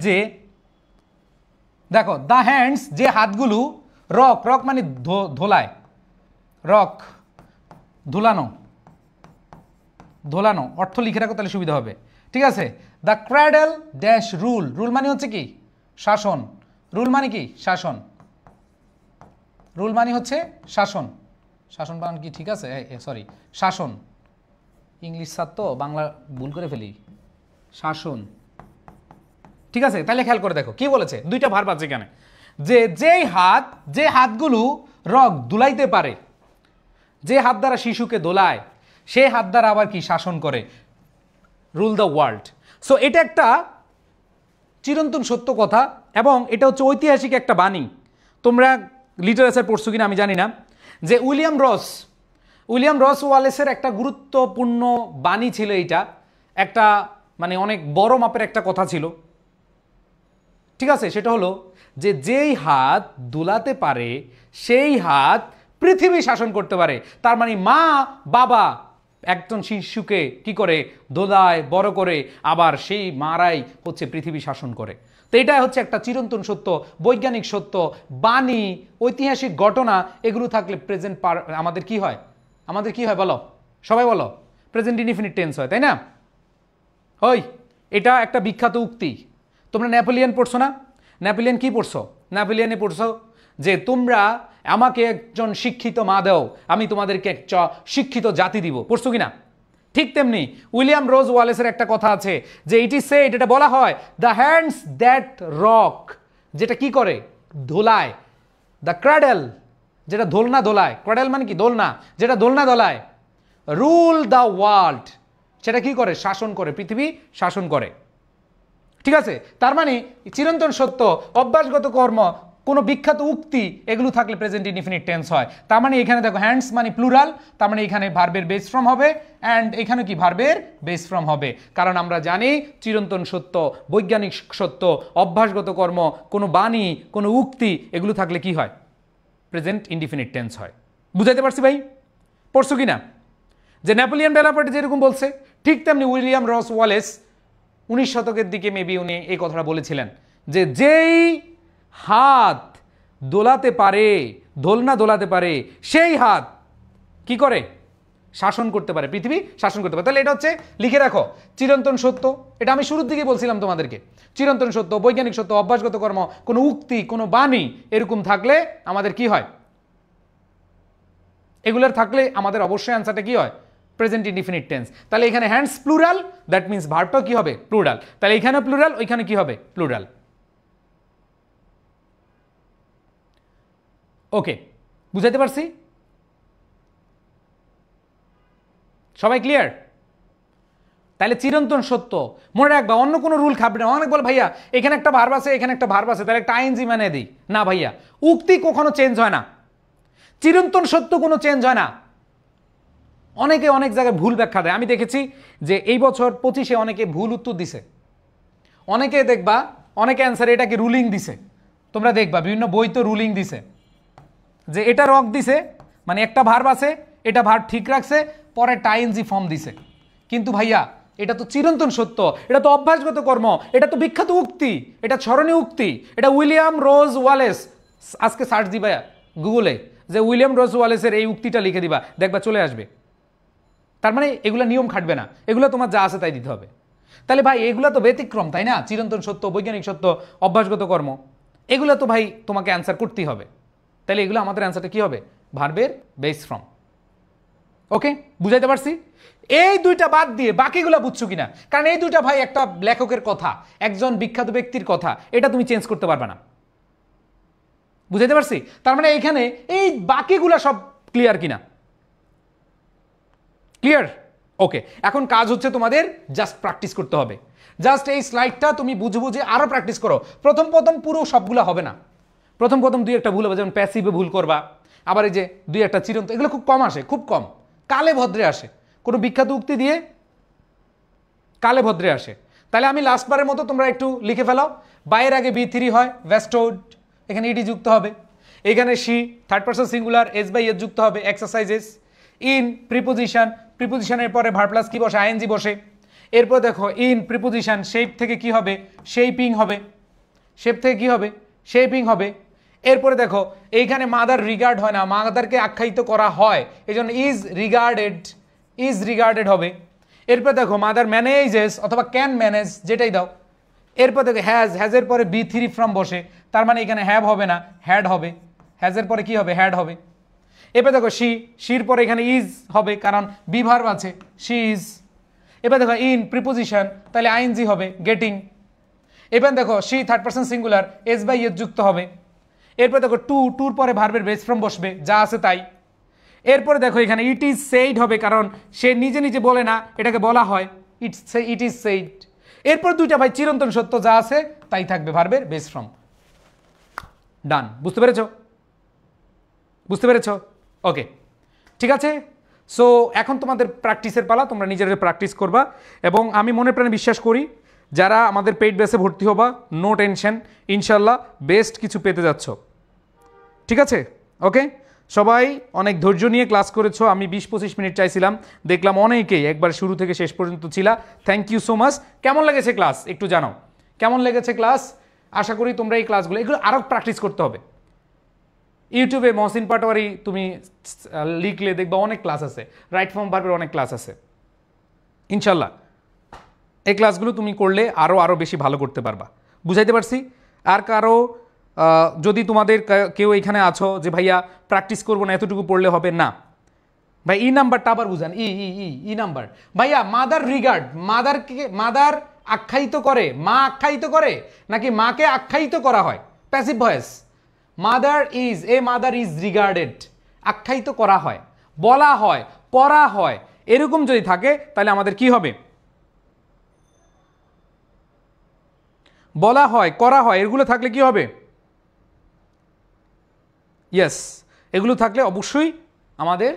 যে দেখো, দ্য হ্যান্ডস যে হাতগুলো, রক মানে ধোলায়, রক ধোলানো অর্থ লিখে রাখো তাহলে সুবিধা হবে। ঠিক আছে? দ্য ক্র্যাডল ড্যাশ রুল মানে হচ্ছে কি? শাসন। রুল মানে কি? শাসন। রুল মানে হচ্ছে শাসন। শাসন বানান কি ঠিক আছে? সরি, শাসন। ইংলিশ স্যার তো বাংলা ভুল করে ফেলি। শাসন। ঠিক আছে? তাহলে খেয়াল করে দেখো কি বলেছে, দুইটা ভার্ব আছে এখানে। যে হাতগুলো রক দুলাইতে পারে, যে হাত দ্বারা শিশুকে দোলায়, সে হাত দ্বারা আবার কি? শাসন করে। Rule the world. সো এটা একটা চিরন্তন সত্য কথা এবং এটা হচ্ছে ঐতিহাসিক একটা বাণী। তোমরা লিটারেচার পড়ছো কিনা আমি জানি না, যে উইলিয়াম রস ওয়ালেসের একটা গুরুত্বপূর্ণ বাণী ছিল। এইটা একটা মানে অনেক বড় মাপের একটা কথা ছিল। ঠিক আছে? সেটা হলো যে যেই হাত দুলাতে পারে সেই হাত পৃথিবী শাসন করতে পারে। তার মানে মা বাবা একজন শিশুকে কি করে দোলায় বড় করে, আবার সেই মারাই হচ্ছে পৃথিবী শাসন করে। তো এটা হচ্ছে একটা চিরন্তন সত্য, বৈজ্ঞানিক সত্য, বাণী, ঐতিহাসিক ঘটনা, এগুলো থাকলে প্রেজেন্ট আমাদের কি হয়, আমাদের কি হয় বলো, সবাই বলো, প্রেজেন্ট ইনডিফিনিট টেন্স হয়, তাই না? ওই এটা একটা বিখ্যাত উক্তি। তোমরা নেপোলিয়ন পড়ছো না? নেপোলিয়ন কি পড়ছো? নেপোলিয়নে পড়ছো যে তোমরা আমাকে একজন শিক্ষিত মা দাও, আমি তোমাদেরকে একটা শিক্ষিত জাতি দিব, পড়ছো কিনা? ঠিক তেমনি উইলিয়াম রোজ ওয়ালেসের একটা কথা আছে যে ইট ইজ সেড, এটা বলা হয়, দ্য হ্যান্ডস দ্যাট রক, যেটা কি করে ধোলায়, দ্য ক্র্যাডেল, যেটা দোলনা দোলায়, ক্র্যাডেল মানে কি দোলনা, যেটা দোলনা দোলায়, রুল দ্য ওয়ার্ল্ড, সেটা কি করে শাসন করে, পৃথিবী শাসন করে। ঠিক আছে, তার মানে চিরন্তন সত্য, অভ্যাসগত কর্ম, কোনো বিখ্যাত উক্তি, এগুলো থাকলে প্রেজেন্ট ইনডিফিনিট টেন্স হয়। তার মানে এখানে দেখো হ্যান্ডস মানে প্লুরাল, তার মানে এখানে ভার্বের বেস ফর্ম হবে, অ্যান্ড এখানে কি ভার্বের বেস ফর্ম হবে, কারণ আমরা জানি চিরন্তন সত্য, বৈজ্ঞানিক সত্য, অভ্যাসগত কর্ম, কোনো বাণী, কোনো উক্তি, এগুলো থাকলে কি হয়, প্রেজেন্ট ইনডিফিনিট টেন্স হয়। বুঝাইতে পারছি ভাই? পড়ছো কিনা? যে নেপোলিয়ন বেনাপার্ট যেরকম বলছে, ঠিক তেমনি উইলিয়াম রস ওয়ালেস 19 শতকের দিকে মেবি উনি এই কথাটা বলেছিলেন যে যেই হাত দোলাতে পারে, দোলনা দোলাতে পারে, সেই হাত কি করে শাসন করতে পারে, পৃথিবী শাসন করতে পারে। তাহলে এটা হচ্ছে লিখে রাখো, চিরন্তন সত্য, এটা আমি শুরুর দিকে বলছিলাম তোমাদেরকে, চিরন্তন সত্য, বৈজ্ঞানিক সত্য, অভ্যাসগত কর্ম, কোনো উক্তি, কোনো বাণী, এরকম থাকলে আমাদের কি হয়, এগুলোর থাকলে আমাদের অবশ্যই অ্যান্সারটা কি হয়, প্রেজেন্ট ইনডিফিনিট টেন্স। তাহলে এখানে হ্যান্ডস প্লুরাল, দ্যাট মিন্স ভার্বটাও কি হবে, প্লুরাল। তাহলে এখানে প্লুরাল, ওইখানে কি হবে, প্লুরাল। ওকে, বুঝাইতে পারছি? সবাই ক্লিয়ার? তাহলে চিরন্তন সত্য মনে রাখবা, অন্য কোনো রুল খাবে না। অনেক বল ভাইয়া এখানে একটা ভার্ব আছে, এখানে একটা ভার্ব আছে, তাহলে একটা আইএনজি মানে দিই না। ভাইয়া উক্তি কখনো চেঞ্জ হয় না, চিরন্তন সত্য কোনো চেঞ্জ হয় না। অনেকে অনেক জায়গায় ভুল ব্যাখ্যা দেয়, আমি দেখেছি যে এই বছর 25-এ অনেকে ভুল উত্তর দিছে, অনেকে দেখবা অনেকে অ্যান্সার এটাকে রুলিং দিছে, তোমরা দেখবা বিভিন্ন বই তো রুলিং দিছে যে এটা রক দিছে, মানে একটা ভার্ব আছে, এটা ভার্ব ঠিক রাখছে, পরে টাইএনজি ফর্ম দিছে। কিন্তু ভাইয়া এটা তো চিরন্তন সত্য, এটা তো অভ্যাসগত কর্ম, এটা তো বিখ্যাত উক্তি, এটা স্মরণীয় উক্তি, এটা উইলিয়াম রোজ ওয়ালেস, আজকে সার্চ দিবা গুগলে যে উইলিয়াম রোজ ওয়ালেসের এই উক্তিটা লিখে দিবা, দেখবা চলে আসবে। তার মানে এগুলো নিয়ম খাটবে না, এগুলো তোমার যা আছে তাই দিতে হবে। তাহলে ভাই এগুলো তো ব্যতিক্রম, তাই না? চিরন্তন সত্য, বৈজ্ঞানিক সত্য, অভ্যাসগত কর্ম, এগুলো তো ভাই তোমাকে অ্যান্সার করতেই হবে। তাহলে এগুলো আমাদের অ্যান্সারটা কি হবে, ভার্বের বেস ফর্ম। ওকে, বুঝাইতে পারছি? এই দুইটা বাদ দিয়ে বাকিগুলো বুঝছো কিনা? কারণ এই দুইটা ভাই একটা লেখকের কথা, একজন বিখ্যাত ব্যক্তির কথা, এটা তুমি চেঞ্জ করতে পারবে না। বুঝাইতে পারছি? তার মানে এইখানে এই বাকিগুলা সব ক্লিয়ার কিনা? ক্লিয়ার? ওকে, এখন কাজ হচ্ছে তোমাদের জাস্ট প্র্যাকটিস করতে হবে। জাস্ট এই স্লাইডটা তুমি বুঝে বুঝে আরো প্র্যাকটিস করো। প্রথম পুরো সবগুলো হবে না, প্রথম দুই একটা ভুল হবে, যেমন প্যাসিভে ভুল করবা, আবার এই যে দুই একটা চিরন্ত, এগুলো খুব কম আসে, খুব কম, কালে ভদ্রে আসে, কোনো বিখ্যাত উক্তি দিয়ে কালে ভদ্রে আসে। তাহলে আমি লাস্টবারের মতো তোমরা একটু লিখে ফেলাও, বাইয়ের আগে B3 হয়, ভেস্টোড, এখানে ইডি যুক্ত হবে, এখানে she third person singular, S by ES যুক্ত হবে, এক্সারসাইজেস, ইন প্রিপোজিশন, প্রিপোজিশনের পরে ভার্ব প্লাস কি বসে, আইএনজি বসে। এরপর দেখো ইন প্রিপোজিশন, শেপ থেকে কি হবে, শেপিং হবে, শেপ থেকে কি হবে, শেপিং হবে। এরপরে দেখো এইখানে মাদার রিগার্ড হয় না, মাদারকে আখ্যায়িত করা হয়, এই জন্য ইজ রিগার্ডেড হবে। এরপর দেখো মাদার ম্যানেজেস অথবা ক্যান ম্যানেজ, যেটাই দাও। এরপর দেখো হ্যাজের পরে B3 ফ্রম বসে, তার মানে এখানে হ্যাভ হবে না, হ্যাড হবে, হ্যাজের পরে কি হবে, হ্যাড হবে। এবার দেখো শির পরে এখানে ইজ হবে, কারণ বি ভার্ব আছে, শি ইজ। এবার দেখো ইন প্রিপোজিশন, তাহলে আইএনজি হবে, গেটিং। এবার দেখো she third person singular, S by ES যুক্ত হবে। এরপর দেখো টুর পরে ভার্বের বেস ফর্ম বসবে, যা আছে তাই। এরপরে দেখো এখানে ইট ইজ সেইড হবে, কারণ সে নিজে নিজে বলে না, এটাকে বলা হয়, ইট ইজ সেইড। এরপর দুইটা ভাই চিরন্তন সত্য, যা আছে তাই থাকবে ভার্বের বেস ফর্ম। ডান, বুঝতে পেরেছ? বুঝতে পেরেছ? ওকে, ঠিক আছে। সো এখন তোমাদের প্র্যাকটিসের পালা, তোমরা নিজেদের প্র্যাকটিস করবা, এবং আমি মনে প্রাণে বিশ্বাস করি যারা আমাদের পেইড বেসে ভর্তি হবা, নো টেনশন, ইনশাল্লাহ বেস্ট কিছু পেতে যাচ্ছ। ঠিক আছে? ওকে, সবাই অনেক ধৈর্য নিয়ে ক্লাস করেছো। আমি 20-25 মিনিট চাইছিলাম, দেখলাম অনেকেই একবার শুরু থেকে শেষ পর্যন্ত ছিলা। Thank you so much. কেমন লেগেছে ক্লাস একটু জানাও, কেমন লেগেছে ক্লাস? আশা করি তোমরা এই ক্লাসগুলো এগুলো আরও প্র্যাকটিস করতে হবে। ইউটিউবে মহসিন পাটোয়ারি তুমি লিখলে দেখবা অনেক ক্লাস আছে, রাইট ফর্ম ভার্বের অনেক ক্লাস আছে। ইনশাল্লাহ এই ক্লাসগুলো তুমি করলে আরও বেশি ভালো করতে পারবা। বুঝাইতে পারছি? আর কারো যদি তোমাদের কেউ এখানে আছো যে ভাইয়া প্র্যাকটিস করবো না, এতটুকু পড়লে হবে না, ভাই ই নাম্বারটা আবার বুঝান। ই নাম্বার ভাইয়া মাদার রিগার্ড, মাদার আখ্যায়িত করে, মা আখ্যায়িত করে নাকি মাকে আখ্যায়িত করা হয়? Passive voice. Mother is regarded, আখ্যায়িত করা হয়, বলা হয়, করা হয়, এরকম যদি থাকে তাহলে আমাদের কি হবে? বলা হয়, করা হয়, এগুলো থাকলে কি হবে? ইয়েস, এগুলো থাকলে অবশ্যই আমাদের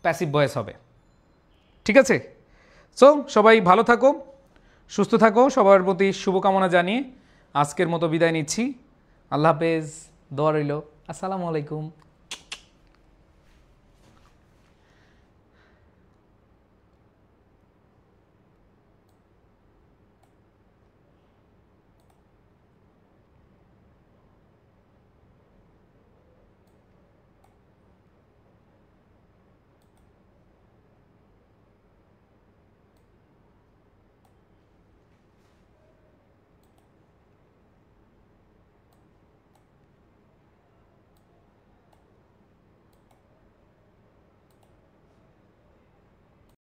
প্যাসিভ ভয়েস হবে। ঠিক আছে? সো সবাই ভালো থাকো, সুস্থ থাকো, সবার প্রতি শুভকামনা জানিয়ে আজকের মতো বিদায় নিচ্ছি। আল্লাহ হাফেজ, দোয়া রইল। আসসালামু আলাইকুম।